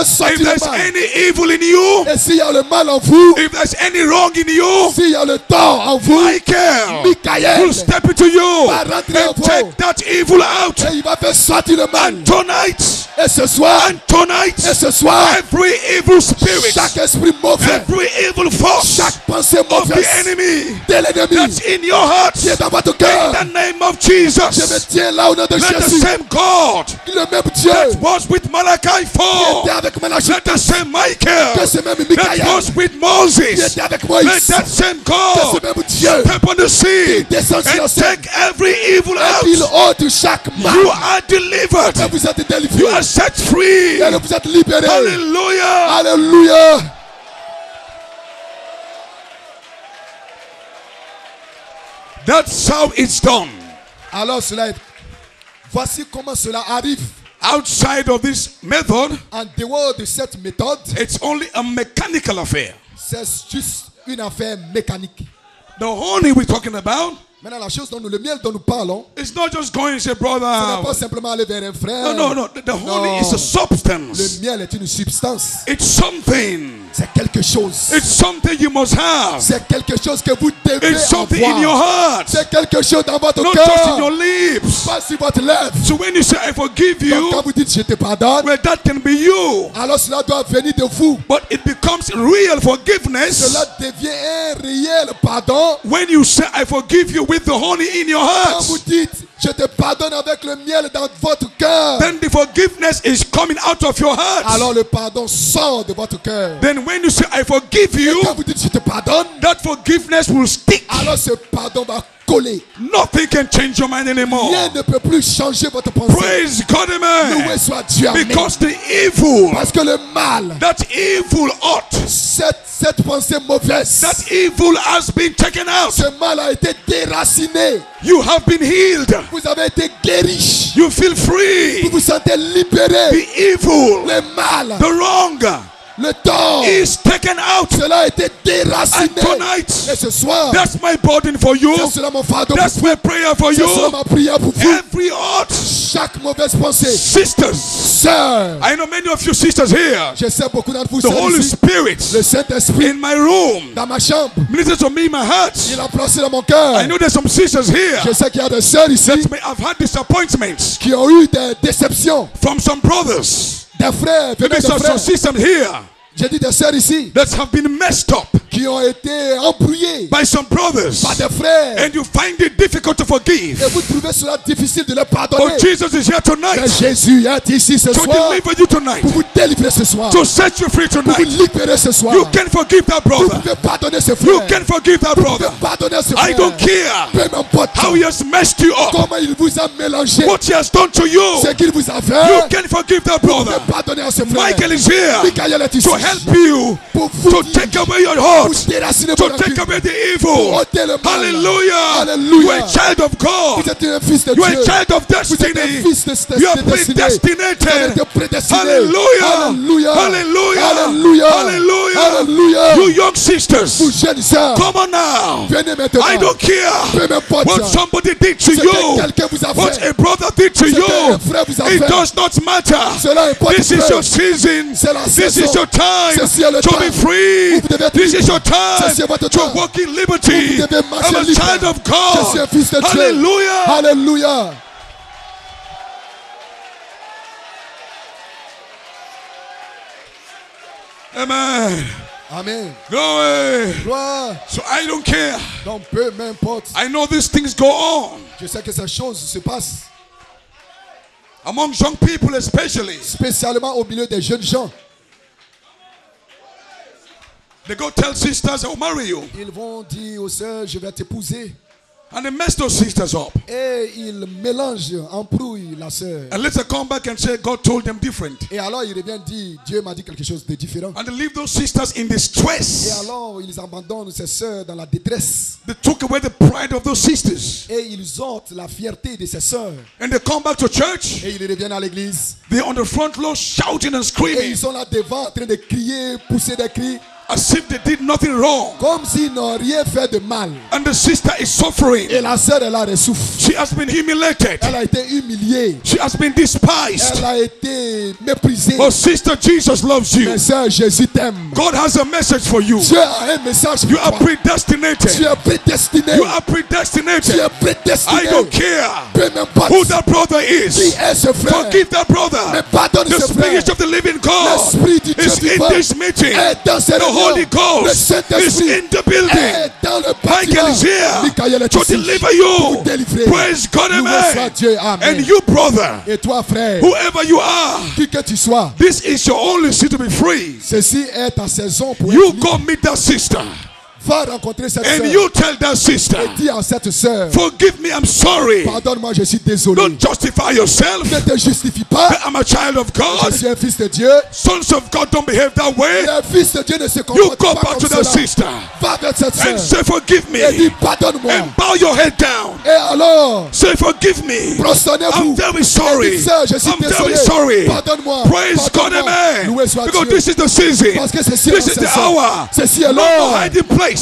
If sortir le there's mal. any evil in you, Et s'il y a le mal en vous, if there's any wrong in you, s'il y a le tort en vous, Michael Michael will step into you va rentrer en and vous. take that evil out. Et il va faire sortir le mal. And tonight, Et ce soir, tonight, et ce soir, every evil spirit, chaque esprit mauvais, every evil force chaque pensée of the mauvaise enemy de l'ennemi that's in your heart, qui est dans votre in cœur, the name of je me Jesus, tiens là au nom de let the Jésus. same God Le même Dieu that was with Malachi qui était 4, avec Malachi, let the same que Michael ce même that Michael was with qui Moses, était avec let Moïse, that same que ce God même Dieu step on the scene descend sur la and scène take every evil et il out. ôte chaque mal. You are delivered. Et vous êtes You délivrés. are set free. Et vous êtes libérés. Hallelujah. Alléluia. That's how it's done. Alors cela est. Voici comment cela arrive. Outside of this method, En dehors de cette méthode, it's only a mechanical affair. c'est juste une affaire mécanique. The honey we're talking about, Maintenant, la chose dont le miel dont nous parlons, it's not just going and say, ce n'est pas brother. simplement aller vers un frère. No. The honey is a Le substance. miel est une substance. It's something. C'est quelque chose. It's something you must have. C'est quelque chose que vous devez It's something in your avoir. heart, C'est quelque chose dans votre not just in your cœur. lips. Pas sur votre lèvre. So when you say, I forgive Donc quand you, vous dites je te pardonne, well, that can be you. alors cela doit venir de vous. But it becomes real forgiveness Cela devient un réel pardon. when you say, I forgive you with the honey in your Quand heart. vous dites je te pardonne avec le miel dans votre cœur, Then the forgiveness is coming out of your heart. alors le pardon sort de votre cœur. Then when you say, I forgive you, Quand vous dites je te pardonne, that forgiveness will stick. alors ce pardon va coller. Nothing can change your mind anymore. Rien ne peut plus changer votre pensée. Praise God, Loué amen. soit Dieu. Amen. Because the evil, Parce que le mal, that evil ought, cette pensée mauvaise, that evil has been taken out. ce mal a été déraciné. You have been healed. Vous avez été guéri. You feel Vous free. vous sentez libéré. The evil, Le mal, the wrong le tort, is taken out. cela a été déraciné. And tonight, Et ce soir, that's my burden for you. c'est cela mon fardeau pour That's vous. my prayer for C'est cela you. ma prière pour vous. Every ought, Chaque mauvaise pensée, sisters, sœur, I know many of you sisters here. je sais beaucoup d'entre vous, The sœurs Holy ici, Spirit le Saint-Esprit in my room dans ma chambre, minister to me in my heart. il a placé dans mon cœur. I know there's some sisters here Je sais qu'il y a des sœurs ici that may have had disappointments qui ont eu des déceptions, from some brothers. des frères, Maybe venus des some frères. sisters here J'ai dit des sœurs ici that have been messed up qui ont été embrouillées by some brothers, par des frères. and you find it difficult to forgive. Et vous trouvez cela difficile de leur But pardonner. Jesus is here Mais tonight Jésus est ici ce to soir deliver you tonight, pour vous délivrer ce soir, to set you free pour vous tonight. libérer ce soir. You can forgive that Vous brother. pouvez pardonner ce You frère. can forgive that Vous pouvez brother. pardonner ce I frère. don't care Peu m'importe how he has messed you up, comment il vous a mélangé, what he has done to you. ce qu'il vous a You fait. can forgive that Vous pouvez brother. pardonner à ce frère. Michael is here Michael est ici to help you pour vous to dire, take away your pour heart, déraciner to vos take rancunes, away the pour evil. ôter le mal. Hallelujah. Alléluia. You are a child of Vous God. êtes un fils de You are Dieu. a child of Vous êtes un destiny. fils de You are destiné. Vous predestinated. êtes prédestiné. Hallelujah. Alléluia. Hallelujah. Alléluia. Hallelujah. Alléluia. You young sisters, Vous jeunes sœurs, come on now. venez maintenant. I don't care Peu m'importe what somebody did to ce que you, quelqu'un vous a what fait. a brother did to Ce you. qu'un frère vous a It fait. does not matter. Cela importe This is peu. your season. C'est la This saison. is your time Ceci est le to temps be free. où vous devez être This is libre. your time Ceci est votre to temps walk in où liberty. vous devez marcher I'm a libre. child of Je suis un God. fils de Dieu. Hallelujah. Alléluia. Amen. Amen. Glory. Gloire. So I don't care. Donc peu m'importe. I know these things go on Je sais que ces choses se passent, among young people especially. spécialement au milieu des jeunes gens. They go tell sisters, I'll marry you. Ils vont dire aux sœurs, je vais t'épouser. And they mess those sisters up. Et ils mélangent, embrouillent la sœur. And later come back and say, God told them different. Et alors ils reviennent dire, Dieu m'a dit quelque chose de différent. And they leave those sisters in Et distress. alors ils abandonnent ces sœurs dans la détresse. They took away the pride of those sisters. Et ils ôtent la fierté de ces sœurs. And they come back to church. Et ils reviennent à l'église. They're on the front row shouting and Et screaming ils sont là devant en train de crier, pousser des cris. as if they did nothing wrong. Comme s'ils n'ont rien fait de mal. And the sister is suffering. Et la sœur est là, elle souffre. She has been humiliated. Elle a été humiliée. She has been despised. Elle a été méprisée. But sister, Jesus loves you. Mais sœur, Jésus t'aime. God has a message for you. Dieu a un message You pour are toi. predestinated. Tu es prédestiné. You are Tu predestinated. es prédestiné. I don't care Peu m'importe who that brother qui is. est ce frère. Forgive that Mais brother. pardonne The ce frère. spirit of the living God L'esprit du Dieu is in vivant this meeting. est dans cette The Holy réunion. Le Ghost is Saint-Esprit in the building. est dans le Michael bâtiment. is here Michael est to ici deliver pour you. délivrer. Praise God, Loué soit amen. Dieu, amen. And you, brother, Et toi, frère, whoever you are, qui que tu sois, this is your only season to be free. ceci est ta saison pour You être libre. go meet that sister Va rencontrer cette and sœur you tell that sister, et dis à cette sœur, forgive me, I'm sorry. pardonne-moi, je suis désolé. Don't justify yourself. Ne te justifie pas. I'm a child of Je God. suis un fils de Dieu. Sons of God don't behave that way. Les fils de Dieu ne se You comportent go pas back comme to that cela. sister Va vers cette and sœur say, forgive et dis me. pardonne-moi. And bow your head down. Et alors, Say, forgive me. prosternez-vous. I'm very Et sorry. dites, sœur, je suis I'm désolé. very sorry. Pardonne-moi. Praise God, Pardonne-moi. amen. Loué soit Because Dieu. this is the season. Parce que ceci est This is la the saison. hour. Ceci est No l'heure. more hiding place.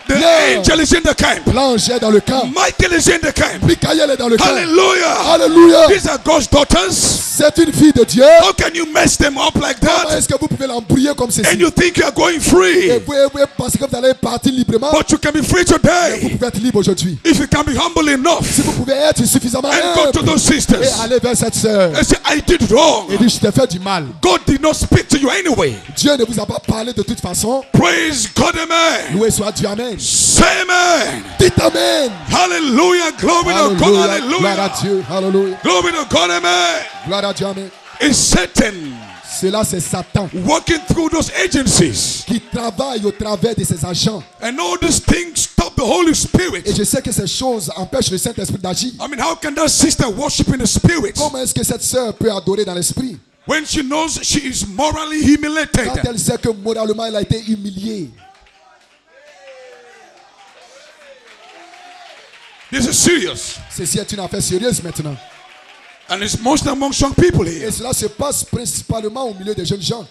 The Yeah. angel is in the camp. L'ange est dans le camp. Michael is in the camp. Michael est dans le camp. Hallelujah. Alléluia. These are God's daughters. C'est une fille de Dieu. How can you mess them up like Comment that? est-ce que vous pouvez l'embrouiller comme ceci? And you think you are going Et free. vous pensez que vous allez partir librement? But you can be free Vous today pouvez être libre aujourd'hui. if you can be humble enough Si vous pouvez être suffisamment and go to humble those et sisters aller vers cette sœur and say, I did wrong. et dire je t'ai fait du mal. God did not speak to you anyway. Dieu ne vous a pas parlé de toute façon. Praise God, amen. Loué soit Dieu, amen. Say amen. Dites amen. Hallelujah. Glory to God. Alléluia. Gloire à Hallelujah. Dieu. Alléluia. Glory to God, amen. Gloire à Dieu, amen. It's Satan Cela, c'est Satan working through those agencies. qui travaille au travers de ses agents. And all these things stop the Holy Et Spirit. je sais que ces choses empêchent le Saint-Esprit d'agir. I mean, how can that sister worship in the Spirit Comment est-ce que cette sœur peut adorer dans l'esprit when she knows she is morally quand humiliated? elle sait que moralement elle a été humiliée? This is serious. Ceci est une affaire sérieuse maintenant. And it's most among young people Et here. cela se passe principalement au milieu des jeunes gens.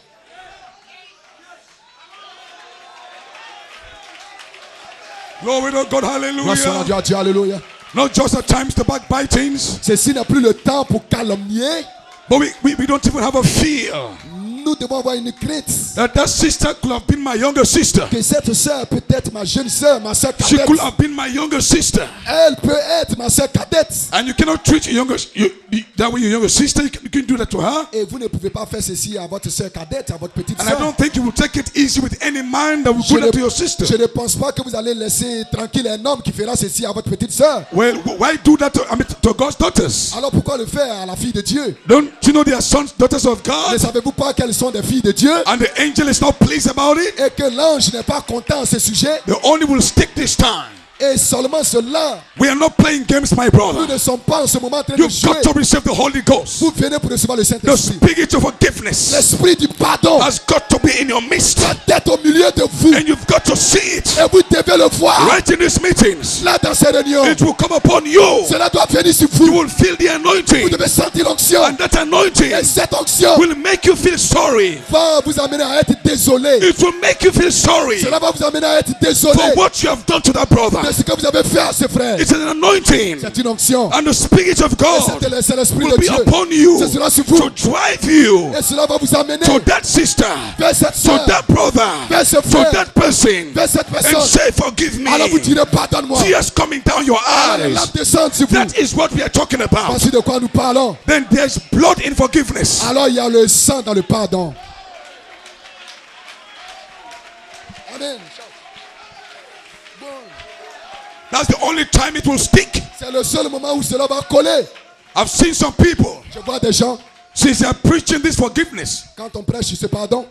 Glory to God. Gloire soit à Hallelujah. Dieu, à Dieu, alléluia. Not just at times the backbitings, Ceci n'est plus le temps pour calomnier. but we don't even have a fear Nous devons avoir une crainte that sister could have been my younger sister. que cette sœur peut être ma jeune sœur, ma sœur She cadette. could have been my younger sister. Elle peut être ma sœur cadette. And you cannot treat your that way your younger sister. You can do that to her. Et vous ne pouvez pas faire ceci à votre sœur cadette, à votre petite And I sœur. don't think you will take it easy with any man that will Je do that to ne, your sister. je ne pense pas que vous allez laisser tranquille un homme qui fera ceci à votre petite sœur. Well, why do that to God's daughters? Alors pourquoi le faire à la fille de Dieu? Don't you know they are sons, daughters of Ne God? savez-vous pas qu'elles sont des filles de Dieu? And the angel is not pleased about it. Et que l'ange n'est pas content à ce sujet? The only will stick this time. Et seulement cela. We are not playing games, my Nous brother. ne sommes pas en ce moment en train de You've jouer. got to receive the Holy Ghost. Vous venez pour recevoir le The Saint-Esprit. spirit of forgiveness L'esprit du pardon has got to be in your midst. doit être au milieu de vous. And you've got to see it Et vous devez le voir. right in these meetings. Là dans ces réunions. It will come upon you. Cela doit venir sur You vous. will feel the Vous anointing. devez sentir l'onction. And that anointing Et cette onction will make you feel sorry. va vous amener à être désolé. It will make you feel sorry Cela va vous amener à être désolé for what you have done to that brother. de ce que vous avez fait à ce frère. It's an anointing. C'est une onction. And the Spirit of Et God c'est l'Esprit will de be Dieu. upon you C'est cela sur vous. to drive you Et cela va vous amener to that sister, vers cette to soeur, that brother, vers ce to frère, that person, vers cette and personne. say, forgive me. Alors vous direz pardonne-moi. Tears coming down your Alors les eyes. larmes descendent sur vous. That is what we are talking about. Voici de quoi nous parlons. Then there's blood in forgiveness. Alors il y a le sang dans le pardon. Amen. That's the only time it will stick. C'est le seul moment où cela va coller. I've seen some people, Je vois des gens, since they are preaching this forgiveness, quand on prêche sur ce pardon,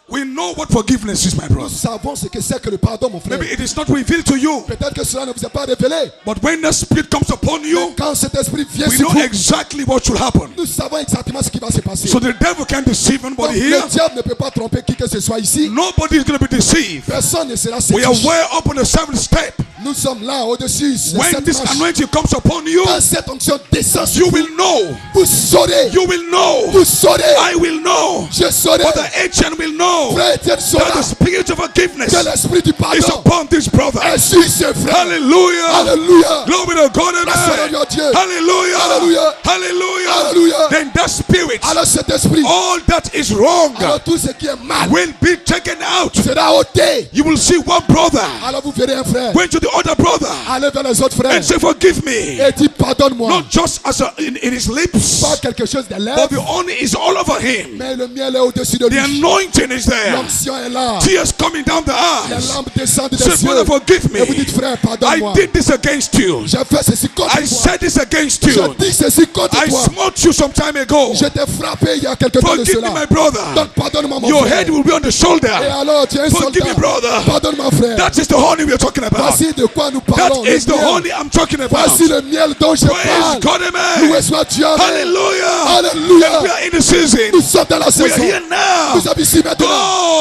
we know what forgiveness is, my nous brother. savons ce que c'est que le pardon, mon frère. Maybe it is not revealed to you, Peut-être que cela ne vous est pas révélé. but when the Spirit comes upon Mais you, quand cet esprit vient we sur know vous, exactly what should happen. nous savons exactement ce qui va se passer. So the devil can't deceive Donc, anybody here. le diable ne peut pas tromper qui que ce soit ici. Nobody is going to be deceived. Personne ne sera We are séduit. way up on the seventh step. Nous sommes là au-dessus de When cette this marche. anointing comes upon you, Quand cette onction descend sur you vous, will know. vous saurez. You will know. Vous saurez. I will know. Je saurai. But the agent will know Frère Étienne that saura the spirit of forgiveness que l'esprit du is pardon upon this brother. est sur ce frère. Hallelujah. Alléluia. Glory to God. Grâce à Amen. notre Dieu. Hallelujah. Hallelujah. Hallelujah. Hallelujah. Then that spirit, Alors cet esprit, all that is wrong, alors tout ce qui est mal will be taken out. sera ôté. You will see one brother Alors vous verrez un frère went to the other brother aller vers les autres frères and say, forgive me. et dit pardonne-moi. Not just as in his lips, Pas quelque chose de but lèvres, the honey is all over him. mais le miel est au-dessus de The lui. anointing is there. L'onction est là. Tears coming down the Les eyes. lampes descendent des Say, cieux. brother, forgive Et vous me. dites frère, I pardonne-moi. did this against you. J'ai fait ceci contre I toi. said this against you. Je dis ceci contre I toi. smote you some time ago. Je t'ai frappé il y a quelque temps de Forgive me, cela. my brother. Donc pardonne-moi mon Your frère. head will be on the shoulder. Et alors tu es un Forgive me, soldat. brother. Pardonne-moi frère. That is the honey we are talking about. Voici de quoi nous That parlons. is the Le miel. honey I'm talking about. Voici le miel dont je Praise parle. God, Loué amen. soit Dieu. Amen. Hallelujah. Alléluia. And we are in the season. Nous sommes dans la We are saison. here now. Nous sommes ici maintenant.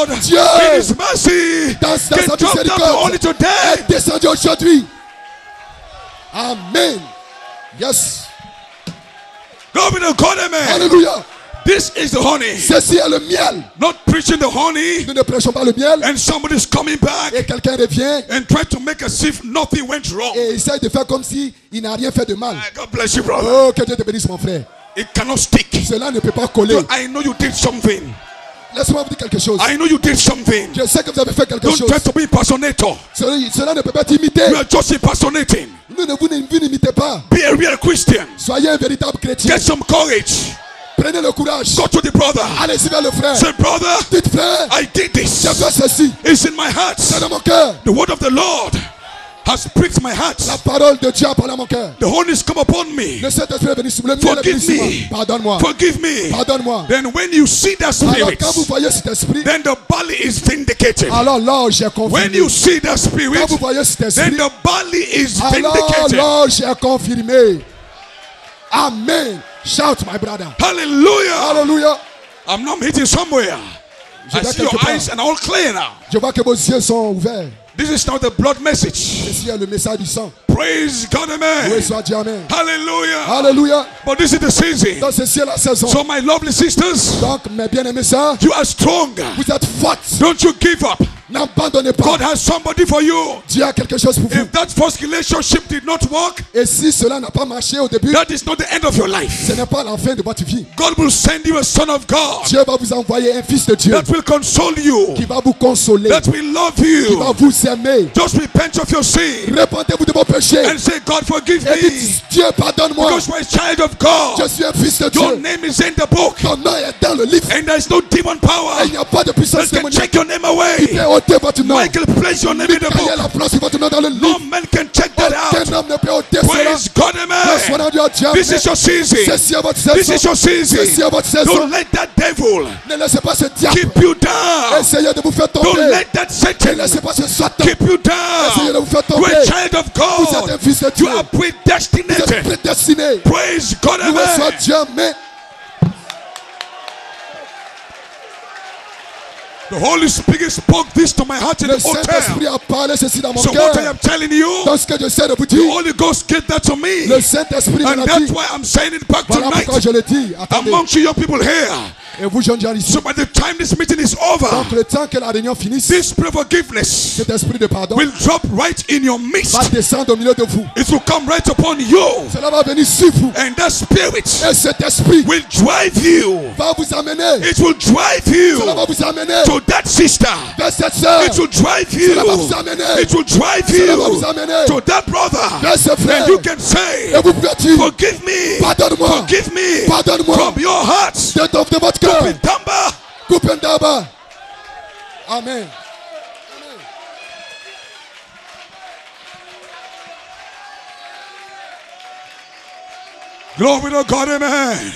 God, Dieu, in His mercy, dans sa can drop down the miséricorde, honey today. est descendu aujourd'hui. Amen. Yes. Glory to God, amen. Alléluia. This is the honey. Ceci est le miel. Not preaching the honey, Nous ne prêchons pas le miel. and somebody's coming back Et quelqu'un revient and try to make as if nothing went wrong. et essaie de faire comme si il n'a rien fait de mal. God bless you, brother. Oh, que Dieu te bénisse, mon frère. It cannot stick. Cela ne peut pas coller. I know you did something. Laisse-moi vous dire quelque chose. I know you did something. Je sais que vous avez fait quelque Don't chose. try to be impersonator. Cela ne peut pas être imité. You are just impersonating. Vous n'imitez pas. Be a real Christian. Soyez un véritable chrétien. Get some courage. Prenez le courage. Go to the brother. Allez-y vers le frère. Say, brother, Dites frère, I did this. j'ai fait ceci. It's in my heart. C'est dans mon cœur. The word of the Lord has pricked my heart. La parole de Dieu a parlé à mon cœur. The Holy has come upon me. Le Saint-Esprit est venu sur moi. Le miel est venu Forgive sur moi. me. Pardonne-moi. Forgive me. Pardonne-moi. Then when you see that Alors spirit, quand vous voyez cet esprit, then the belly is vindicated. alors l'ange est When confirmé. you see that spirit, Quand vous voyez cet then esprit, the belly is alors vindicated. l'ange est confirmé. Amen. Shout, my brother. Hallelujah. Alléluia. I'm not hitting somewhere. Je I vais see your quelque part. eyes and all clear now. Je vois que vos yeux sont ouverts. This is now the blood message. Ceci est le message du sang. Praise God, Loué amen. soit Dieu, amen. Hallelujah. Alléluia. But this is the season. Donc ceci est la saison. So my lovely sisters, Donc mes bien-aimés sœurs, you are strong. vous êtes fortes. Don't you give up. N'abandonnez pas. God has somebody for you. Dieu a quelque chose pour vous. If that first relationship did not work, Et si cela n'a pas marché au début, that is not the end of your life. ce n'est pas la fin de votre vie. God will send you a son of God Dieu va vous envoyer un fils de Dieu that will console you, qui va vous consoler, that will love qui va you. vous aimer. Just repent of your sin Répentez-vous de vos péchés and say, God, forgive et me, dites, Dieu pardonne-moi. because we're a child of Je God. suis un fils de Your Dieu. name is in the book, Ton nom est dans le livre. and there's no demon Et power il n'y a pas de puissance that can démoniaque take your name qui away. peut ôter votre nom. Michael, place your name in the Ayez book. la place sur votre nom dans le No livre. man can check that Aucun out. homme ne peut ôter cela. Praise God, Grâce amen. au nom de Dieu. This is your season. Ceci est votre This is saison. your Ceci season. est votre saison. Don't let that devil Ne laissez pas ce diable keep you down. essayer de vous faire Don't tomber. let that Ne Satan laissez pas ce Satan keep you essayer de down. vous faire You're a tomber. Vous êtes un God. fils de You Dieu. are Vous êtes predestinated. prédestiné. Praise God. Loué soit Amen. Dieu. Amen. The Holy Spirit spoke this to my heart in Le the hotel. Saint-Esprit a parlé ceci dans mon So what I cœur. am telling you, Dans ce que j'essaie de vous the dire, Holy Ghost gave that to me. le Saint-Esprit me And l'a that's dit. why I'm saying it back Voilà pourquoi tonight je le dis. Attendez. amongst you young people here. Et vous, jeunes gens ici. So by the time this meeting is over, Donc le temps que la réunion finisse, this spirit of forgiveness cet esprit de pardon will drop right in your midst. va descendre au milieu de vous. It will come right upon you. Cela va venir sur vous. And that spirit Et cet esprit will drive you. va vous amener. It will drive you Cela va vous amener to that sister. vers cette sœur. It will drive you. Cela va vous amener. It will drive Cela va vous you amener to that brother. vers ce frère. And you can say, Et vous pouvez dire, forgive me. pardonne-moi. Forgive me Pardonne-moi. from your heart. De votre cœur. Pitamba. Kupendaba. Amen. Glory to God, amen.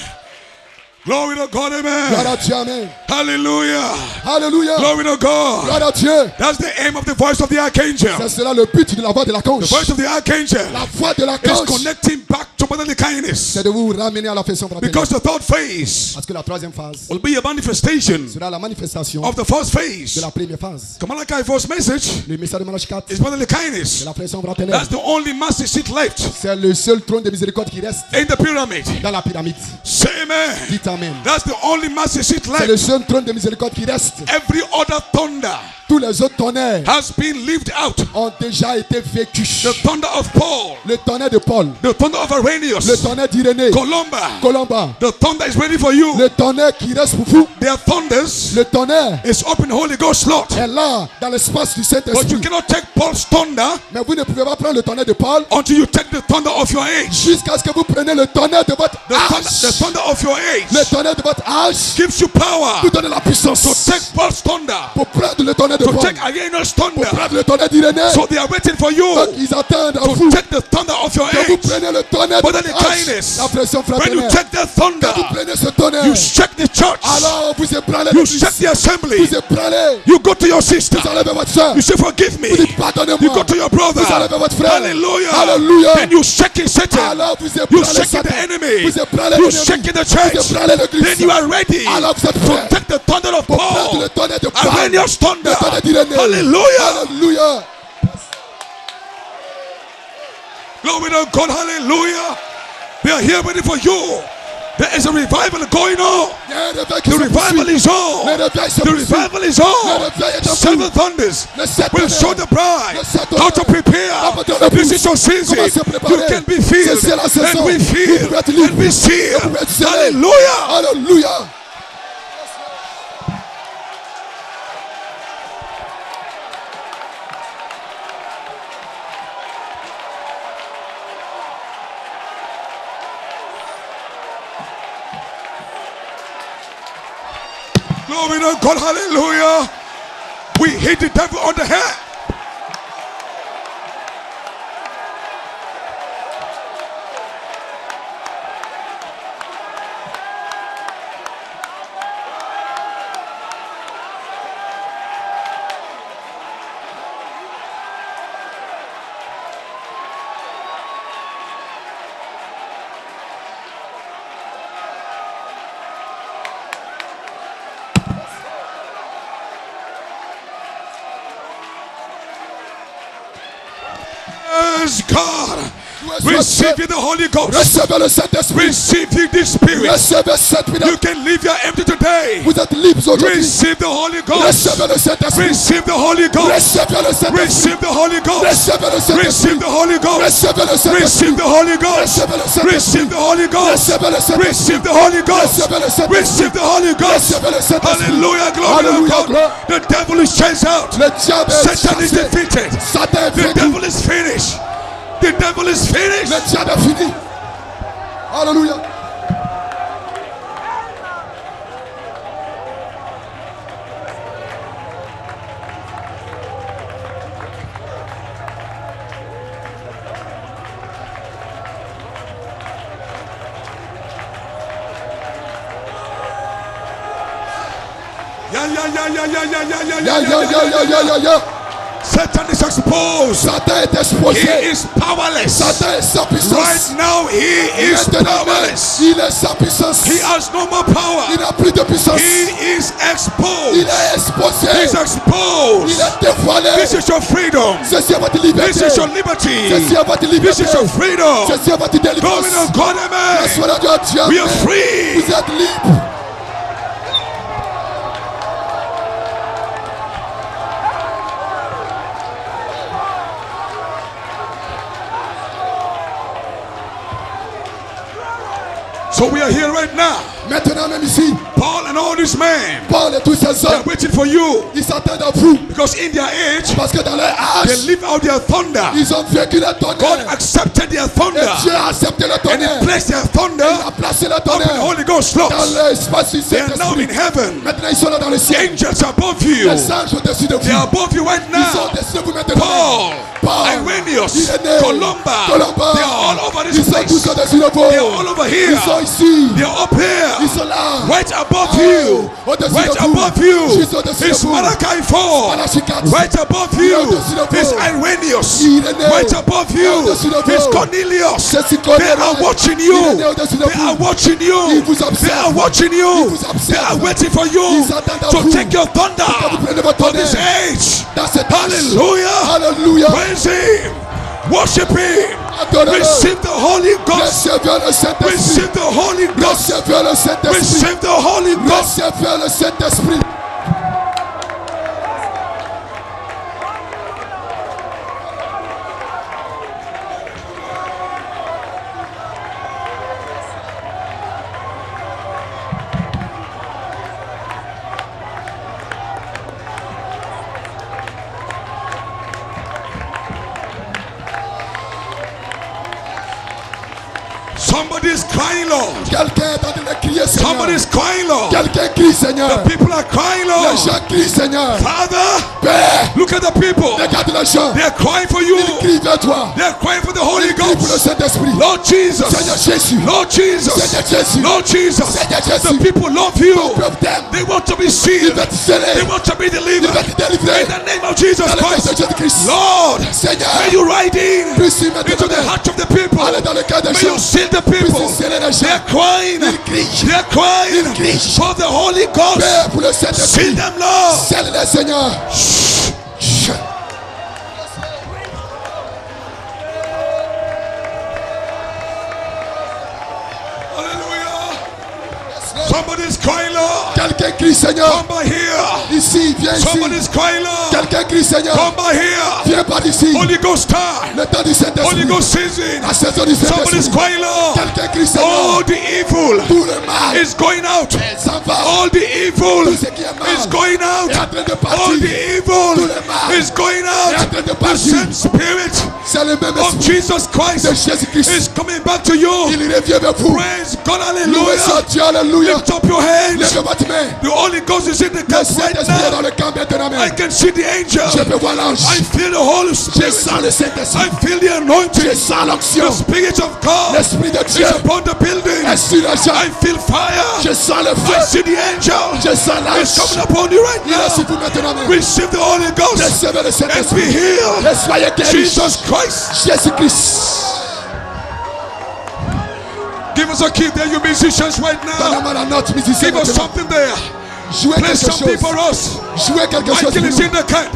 Glory to God, amen. Gloire à Dieu, amen. Hallelujah. Alléluia. Glory to God. Gloire à Dieu. That's the aim of the voice of the archangel. C'est cela le but de la voix de l'archange. The voice of the archangel La voix de is l'archange, connecting back to brotherly kindness. c'est de vous ramener à l'affection fraternelle. Because the third phase Parce que la troisième phase will be a manifestation sera la manifestation of the first de phase. la première phase. The Malachi first message Le message de Malachie 4, is brotherly c'est kindness. l'affection fraternelle. That's the only master seat left C'est le seul trône de miséricorde qui reste in the pyramid. dans la pyramide. Say amen. Dites amen. That's the only master seat C'est le left. seul trône de miséricorde qui reste. Every other thunder Tous les autres tonnerres has been lived out. ont déjà été vécus. The thunder of Paul, Le tonnerre de Paul, the thunder of le Arrhenius, tonnerre d'Irénée, Columba. Colomba, The thunder is ready for you. le tonnerre qui reste pour vous. Their thunders Le tonnerre is up in Holy Ghost slot. est là dans l'espace du But you Saint-Esprit. cannot take Paul's thunder Mais vous ne pouvez pas prendre le tonnerre de Paul until you take the thunder of your age. jusqu'à ce que vous preniez le tonnerre de votre The âge. thunder of your Le age tonnerre de votre âge gives you power vous donne la puissance to take Paul's thunder, pour prendre le tonnerre de to Paul, take Arrhenius' pour thunder. prendre le tonnerre d'Irénée. So they are waiting for you Donc ils attendent à to vous take the thunder of your que vous age. preniez le tonnerre de Brotherly votre âge. kindness. La pression When you fraternelle. take that thunder, Quand vous prenez ce tonnerre, you shake the church, alors vous ébranlez you l'église. shake the assembly, Vous ébranlez. you go to your sister, Vous enlevez votre soeur. you say forgive me, Vous dites pardonnez-moi. you go to your brother, Vous enlevez votre frère. hallelujah, Alléluia. then you shake Satan, Alors vous you ébranlez shake the Satan. enemy, Vous ébranlez you l'ennemi. shake the Vous church, ébranlez l'église. then you are ready Alors vous êtes to prêts take the thunder of pour prendre Paul, le tonnerre de Paul. Arrhenius' thunder, Le tonnerre d'Irénée. hallelujah, Alléluia. glory to God, hallelujah. We are here waiting for you. There is a revival going on. Il y a un réveil qui The se revival poursuit. is on. Le réveil se The poursuit. revival is Le on. réveil est en Seven cours. thunders Le sept will tonnerres. show the bride Le sept how to tonnerres. prepare. Apportez la This bourse. is your season. Comment se préparer. You can be filled C'est la saison. and be Vous filled pouvez être libre. and be sealed. Vous pouvez être scellé. Hallelujah. Alléluia. Glory to God. Hallelujah. We hit the devil on the head. Praise God. Receive you the Holy Ghost. Recevez le Saint-Esprit. Receive you the Spirit. Recevez cette vie. You can leave your empty today. Vous êtes libres aujourd'hui. Receive the Holy Ghost. Recevez le Saint-Esprit. Receive the Holy Ghost. Recevez le Saint-Esprit. Receive the Holy Ghost. Recevez le Saint-Esprit. Receive the Holy Ghost. Recevez le Saint-Esprit. Receive the Holy Ghost. Recevez le Saint-Esprit. Receive the Holy Ghost. Recevez le Saint-Esprit. Receive the Holy Ghost. Recevez le Saint-Esprit. Receive the Holy Ghost. Recevez le Saint-Esprit. Hallelujah. Glory to Alléluia, God. gloire. The devil is chased out. Le diable est Satan is chassé. defeated. Satan est The vaincu. devil is finished. The devil is finished. Le diable est fini. Alléluia. Yeah. Ya, ya, ya, ya, ya, ya, ya. Satan is exposed. Satan est He exposé. is powerless. Satan est sans puissance. Right now, he is Maintenant, powerless. il est sans puissance. He has no more power. Il n'a plus de puissance. He is Il exposed. est exposé. He's Il exposed. est dévoilé. This is your freedom. Ceci est votre This liberté. is your liberty. Ceci est votre This liberté. is your freedom. Ceci est votre délivrance. Glory to God, amen. La soirée de Dieu. We are free. Vous êtes libre. So we are here right now. Maintenant même ici, Paul and all these men, Paul et tous ces they are hommes, waiting for you. ils s'attendent à vous. Because in their age, Parce que dans leur they âge, live out their thunder. ils ont vécu le God tonnerre. accepted their Et thunder. Dieu a accepté le And tonnerre. he placed their Il a thunder placé le up in the tonnerre Holy Ghost dans slots. l'espace du They are now in Saint-Esprit. heaven. Maintenant, ils sont là dans le The ciel. angels are above you. Les anges au-dessus de They are vous. above you right Ils sont now. au-dessus de vous maintenant. Paul, Paul, Irenaeus, Irénée, Columba, Columba. they are all over Ils this sont tous place. au-dessus de They are all vous. over Ils sont here. ici. They are up Ils here. sont là. Right above you. Au-dessus Right de vous. above you. Juste au-dessus de It's vous. Malachi 4. Malachi 4. Right above you. It's Irenaeus. Irénée. Right above you. Au-dessus de vous. It's Cornelius. C'est They are watching you. Irénée au-dessus de They are vous. watching Ils you. vous They are observent. watching Ils you. vous observent. They are waiting for you Ils attendent à to vous. take your thunder vous prenez votre on this tonnerre. age. Dans cette âge. Hallelujah. Alléluia. Praise Him. Worship Him. Adorez-le. Receive the Holy Ghost. Recevez le Saint-Esprit. Receive the Holy Ghost. Recevez le Saint-Esprit. Receive the Holy Ghost. Recevez le Saint-Esprit. Somebody is crying, Lord. Quelqu'un est en train de crier, Seigneur. Somebody is crying, Lord. Quelqu'un crie, Seigneur. The people are crying, Les Lord. gens crient, Seigneur. Father, Père, look at the people. regarde les gens. They are crying for you. Ils crient vers toi. They are crying for the Holy Ils crient pour le Ghost. Saint-Esprit. Lord Jesus. Seigneur Jésus. Lord Jesus. Seigneur Jésus. Lord Jesus. Seigneur The Jésus. people love you. Ton peuple t'aime. They want to be Il saved. va te sceller. They want to be Il va delivered. te délivrer. In the name of Jesus Dans le nom de Christ. Jésus-Christ. Lord, Seigneur, may you ride in puisse y into maintenant the heart of the people. aller dans le cœur des May gens. you seal the Puisse people. y sceller les They gens. are crying. Ils crient. They are crying crient. for the Holy Ghost. Père, pour le Saint-Esprit. Seal them, Lord. Scelle-les, Seigneur. Hallelujah. Somebody is crying, Lord. Quelqu'un crie, Seigneur. Come by here. Ici, viens Somebody ici. is crying, Lord. Quelqu'un crie, Seigneur. Come by here. Viens par ici. Holy Ghost time. Le temps du Holy Saint-Esprit. Ghost season. La saison du Somebody is Saint-Esprit. crying, Lord. Quelqu'un crie, Seigneur. All the evil Tout le mal is going out. s'en va. All the evil Tout ce qui est mal is going est en out. train de All partir. the evil Tout le mal is going est en out. train de The partir. same spirit C'est le même of esprit Jesus Christ de Jésus-Christ. is coming back to you. Il revient vers vous. Praise God, Louez son hallelujah. Dieu, alléluia. Lift up your hands. Lève votre main. The Holy Ghost is in the Le camp right Saint-Esprit est dans now. le camp maintenant I même. can see the Je angel. peux voir l'ange. I feel the Holy Je Spirit. sens le Saint-Esprit. I feel the Je anointing. sens l'onction. The Spirit of God L'Esprit de Dieu is upon the building. est sur les gens. I feel fire. Je sens le I feu. see the angel. Je sens It's coming l'ange. upon you right Il est sur now. vous maintenant même. Receive the Holy Ghost Recevez le and be Saint-Esprit. healed. Et soyez guéris. Jesus Christ. Jésus-Christ. Give us a key there, you musicians, right now. Donne-moi la note musicienne Give us maintenant. something there. Jouez Play quelque something chose. for us. Jouez quelque chose Michael pour is nous. in the camp.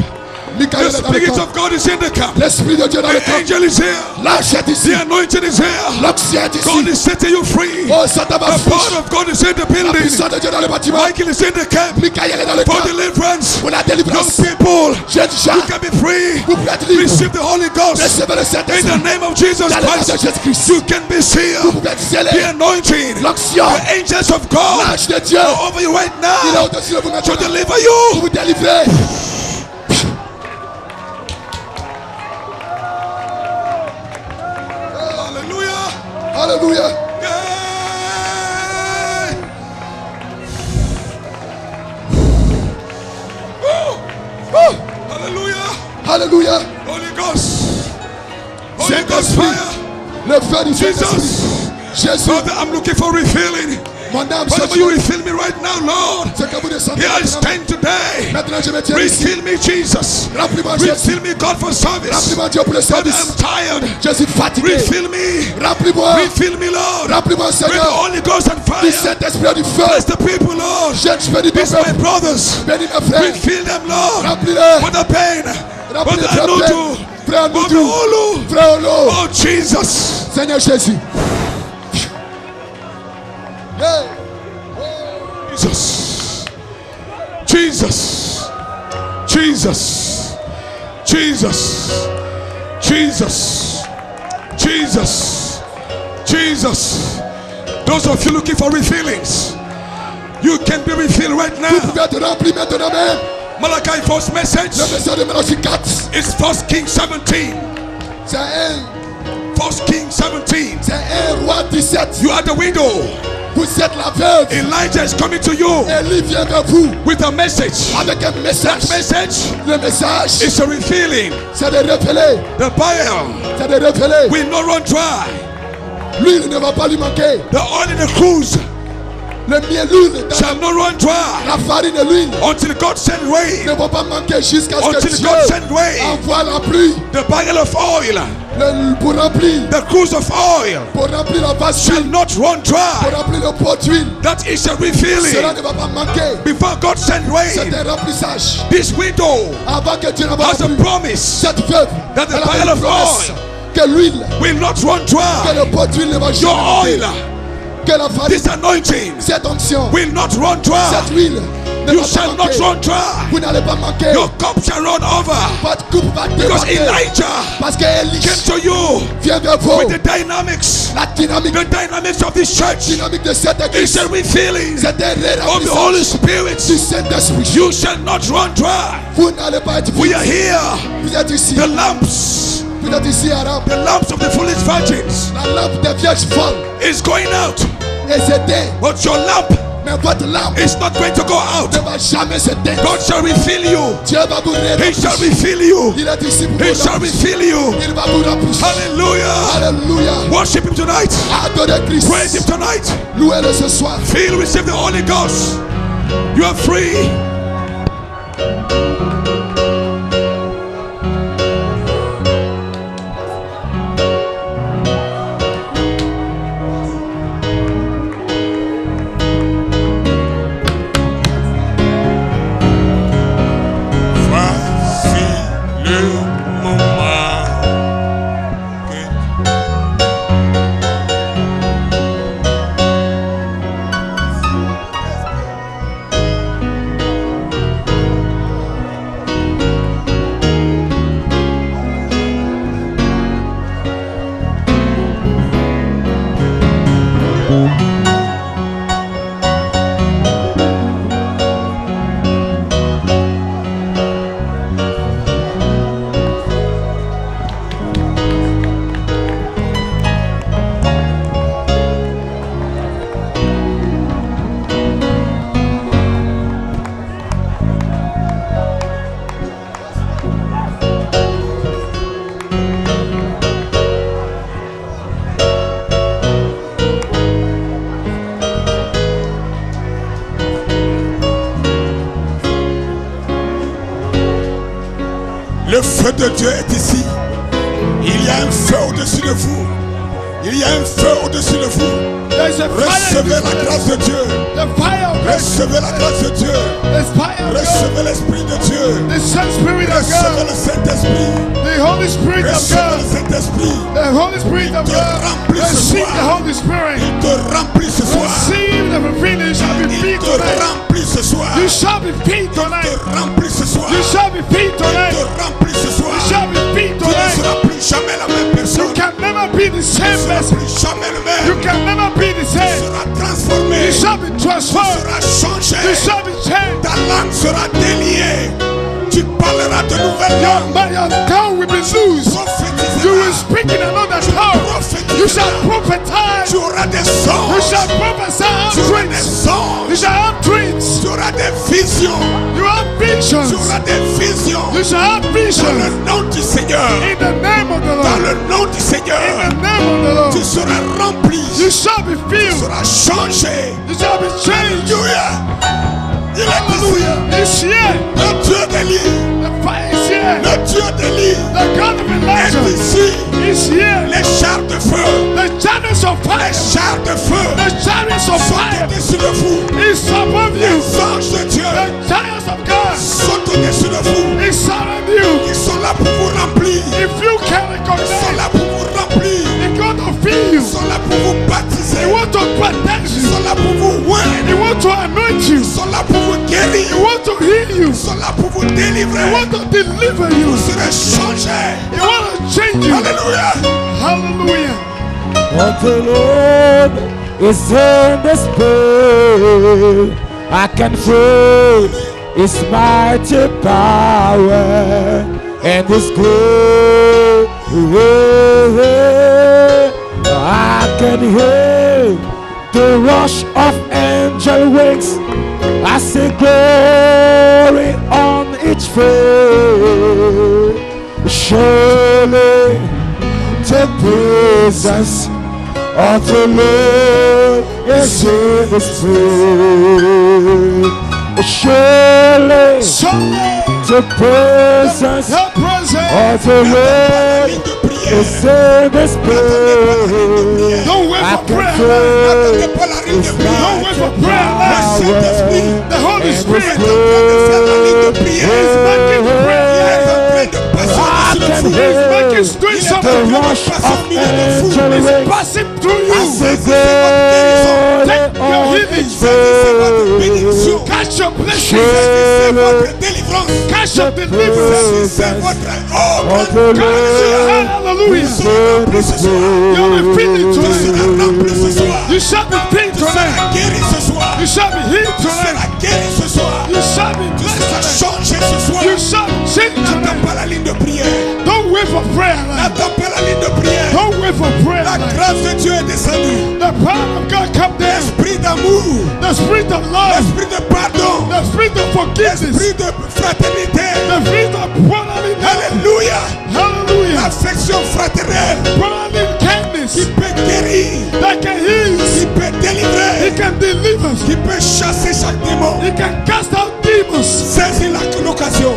Michael The est dans le Spirit camp. of God is in the camp. L'Esprit de Dieu est dans le The camp. angel is here. L'ange est ici. The anointing is here. L'onction est God ici. is setting you free. Oh, Satan The va power fiche. of God is in the La building. puissance de Dieu dans le bâtiment. Michael is in the camp Michael est dans le for camp. deliverance. Pour la Young délivrance. people, Jeunes gens, you can be free. vous pouvez être libres. Receive the Holy Ghost. Recevez le In Saint-Esprit. the name of Jesus Dans le nom de Christ, Jésus-Christ. you can be Vous sealed. pouvez être The scellés. anointing, L'onction. the angels of God L'ange de Dieu. are over you right Il est now au-dessus de vous to maintenant. deliver Pour you. vous délivrer. Hallelujah. Alléluia. Yeah. Oh, Hallelujah. Alléluia. Holy Ghost. Holy Ghost Saint-Esprit. fire. Le feu du Saint-Esprit. Jesus. Jésus. Father, I'm looking for refilling. Mon âme se Whatever you refill me right now, Lord. Ce que vous descendez Here I maintenant. stand today. Maintenant je me tiens ici. Refill me, Jesus. Remplis-moi Jésus. Refill me, God, for service. Remplis-moi Dieu pour le But service. I'm tired. Je suis fatigué. Refill me. Remplis-moi. Refill me, Lord. Remplis-moi With the Seigneur. Holy Ghost and Du fire. Saint-Esprit du feu. Bless the people, Lord. Je bénis ton Bless my peuple. brothers. Bénis mes frères. Refill them, Lord. Remplis-les. For the pain. For Remplis the les anudu. Frère For the Anoudou. olu. Frère Olo. Oh, Jesus. Seigneur Jésus. Hey. Jesus. Jesus. Jesus. Jesus. Jesus. Jesus. Jesus. Those of you looking for refillings, you can be refilled right Vous now. pouvez être remplis maintenant même. Malachi 4 message Le message de Malachi 4. is 1 Kings 17. C'est un 1 Kings 17. C'est un roi 17. You are the widow. Vous êtes la veuve. Elijah is coming to you Élie vient vers vous with a message. avec un message. That message Le message, is a refilling. c'est de révéler. The Baal C'est de révéler. will not run dry. L'huile ne va pas lui manquer. The oil in the cruse Le miel, l'huile, shall not run dry la farine et l'huile until God send ne rain. vont pas manquer jusqu'à ce que Until Dieu God send rain. envoie la pluie. The barrel of oil, Pour remplir la vase shall d'huile. not run Pour dry. remplir le pot d'huile. That is a Cela refilling. ne va pas manquer. Before God send C'est rain, un remplissage. this widow Avant que Dieu n'envoie has la a pluie. promise Cette veuve, that the elle avait barrel une of promesse oil que l'huile, will not run que dry. le pot d'huile ne va Your jamais oil, manquer. Que la farine, this anointing cette onction, will not run dry. cette huile ne You va shall pas not manquer. run dry. Vous n'allez pas manquer. Your cup shall run over. Votre coupe va Because déborder. Elijah Parce qu'Élie came to you vient vers vous. with the dynamics La dynamique of this church. dynamique de cette It's église. a refilling C'est un of the Holy remplissage Spirit. du Saint-Esprit. You shall not run dry. Vous n'allez pas être We are vide. here. Vous êtes ici. The lamps, Vous êtes ici à Rome. the lamps of the foolish virgins La lampe des vierges folles is going out. est éteinte. But your lamp Mais votre lampe is not going to go out. ne va jamais s'éteindre. God shall refill you. Dieu va vous He shall remplir. refill you. Il est ici pour He vous shall remplir. refill you. Il va vous remplir. Hallelujah. Alléluia. Worship him tonight. Adorez Christ. Praise him tonight. Louez-le ce soir. Feel, receive the Holy Ghost. You are free. Voici le moment que le feu de Dieu est ici. Il y a un feu au-dessus de vous. Il y a un feu au-dessus de vous. There's a fire. Recevez la grâce de Dieu. The fire of God. Recevez la grâce de Dieu. The fire of God. Recevez l'Esprit de Dieu. The Son Spirit of Recevez God. le Saint-Esprit. The Holy Spirit of Recevez le God. Saint-Esprit. The Holy Spirit of te God. remplit ce Receive soir. the Holy Spirit. Il te remplit ce soir. Receive the fulfilling. Shall be Il filled te tonight. remplit ce soir. You shall be filled Il tonight. te remplit ce soir. You shall be filled Il tonight. te remplit ce soir. You shall be filled Tu ne tonight. seras plus jamais la même personne. You can never be the Tu ne same seras person. plus jamais le You même. can never be the Tu same. seras transformé. You shall be Tu transformed. seras changé. You shall be changed. Ta langue sera déliée. Tu parleras de nouvelles langues. Your tongue will be loose. You will speak in another tongue. You shall prophesy. Tu auras des You songes. shall prophesy Tu auras des dreams. You songes. shall have dreams. Tu auras des visions. You have visions. visions. Tu auras des visions. You shall have Dans visions. le nom du Seigneur. In the name of the Dans Lord. le nom du Seigneur. In the name of the Lord. Tu seras rempli. You shall be Tu filled. seras changé. You shall be changed. Alléluia. Il est ici. Hallelujah. It's here. Le Dieu d'Élie. The fire is here. Le Dieu d'Élie The God of est Elijah ici. is here. Les chars de feu. The chariots of Les fire. chars de feu The chariots of sont fire au-dessus de vous. is above you. Les anges de Dieu The chariots of God sont au-dessus de vous. is surround you. Ils sont là pour vous remplir. If you can Ils sont recognize, là pour vous remplir. they're going to fill you. Ils sont là pour vous baptiser. They want to protect Ils you. sont là pour vous oindre. They want to anoint you. Ils sont là pour vous guérir. They want to heal you. Ils sont là pour vous They délivrer. want to deliver you. Vous serez changés. They want to change you. Alléluia. Hallelujah. But the Lord is in this place. I can feel His mighty power and His glory. I can hear the rush of angel wings. I see glory on each face. Surely the presence of the Lord is in this place. Surely the presence The presence. of the Lord Ligne de prière. is in this place. Don't wait I for can prayer. N'attendez feel pas la ligne de His prière. Don't wait for mighty prayer. Le Saint-Esprit power The Holy and Spirit His est en train de faire la ligne de prière. is making Il prayer. est en train de passer I au-dessus de can vous. hear He's doing Il est en something. train the de rush passer au of milieu de vous. angel wings. Passing through I you. see Take glory your on healing. each Saisissez votre face. bénédiction. Catch your blessing. Saisissez votre délivrance. Catch your deliverance. Saisissez votre of the grande Lord Hallelujah. is in this You'll be feeling Tu seras rempli ce place. soir. You shall be filled Tu seras tonight. guéri ce soir. You shall be healed Tu tonight. seras guéri ce soir. You shall be Tu blessed seras tonight. changé ce soir. You shall change N'attends tonight. pas la ligne de prière. Don't wait for prayer. Line. N'attends pas la ligne de prière. Don't wait for prayer. La Line. grâce de Dieu est descendue. The power of God come down. L'esprit d'amour. The spirit of love. L'esprit de pardon. The spirit of forgiveness. L'esprit de fraternité. The spirit of brotherly love. Alléluia. Hallelujah. L'affection fraternelle Brotherly kindness qui peut guérir, that can heal. qui peut He délivrer, can deliver. qui peut chasser chaque démon. He can cast out demons. Saisis l'occasion.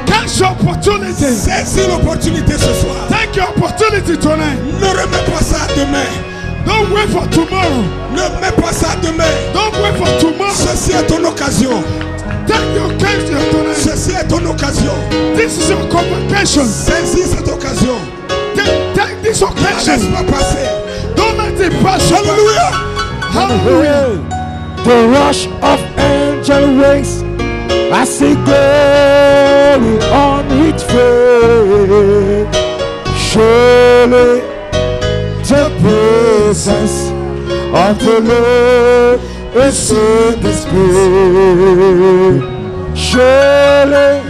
Catch your opportunity. Saisis l'opportunité ce soir. Take your opportunity tonight. Ne remets pas ça à demain. Don't wait for tomorrow. Ne mets pas ça à demain. Don't wait for tomorrow. Ceci est ton occasion. Take your occasion tonight. Ceci est ton occasion. This is your convocation. Saisis cette occasion. Take this Ne la laisse occasion. pas passer. Don't let it pass you by. Alléluia. Hallelujah. The rush of angel wings. I see glory on each face. Surely the presence of the Lord is in this place. Surely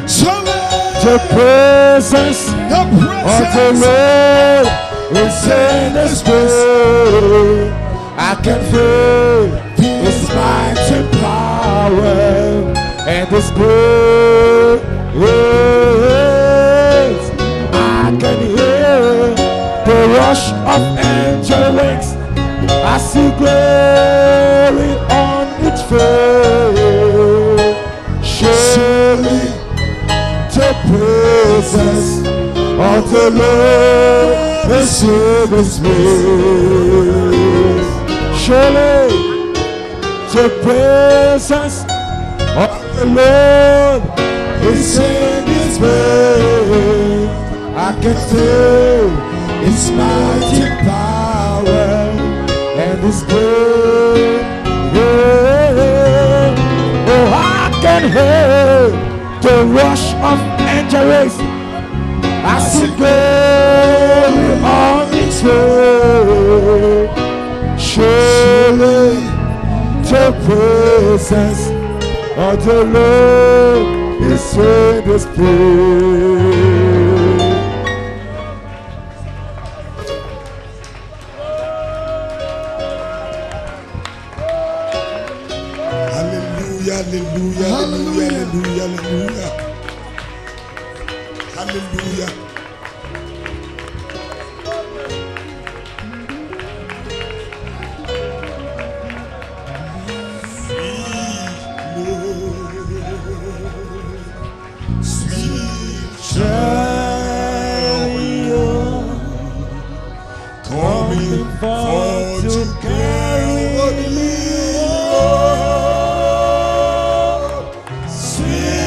the presence The of the presence. Lord is in this place. I can feel His mighty power and His grace. I can hear the rush of angel wings. I see glory on each face. Surely the presence of the Lord is in this place. Surely the presence of the Lord is in this place. I can feel His mighty power and His grace. Oh, I can hear the rush of angels. I see glory on its way. Surely the presence of the Lord is in this place. Alléluia, alléluia, Hallelujah, hallelujah. Hallelujah. Sweet chariot coming forth to carry me home. Sweet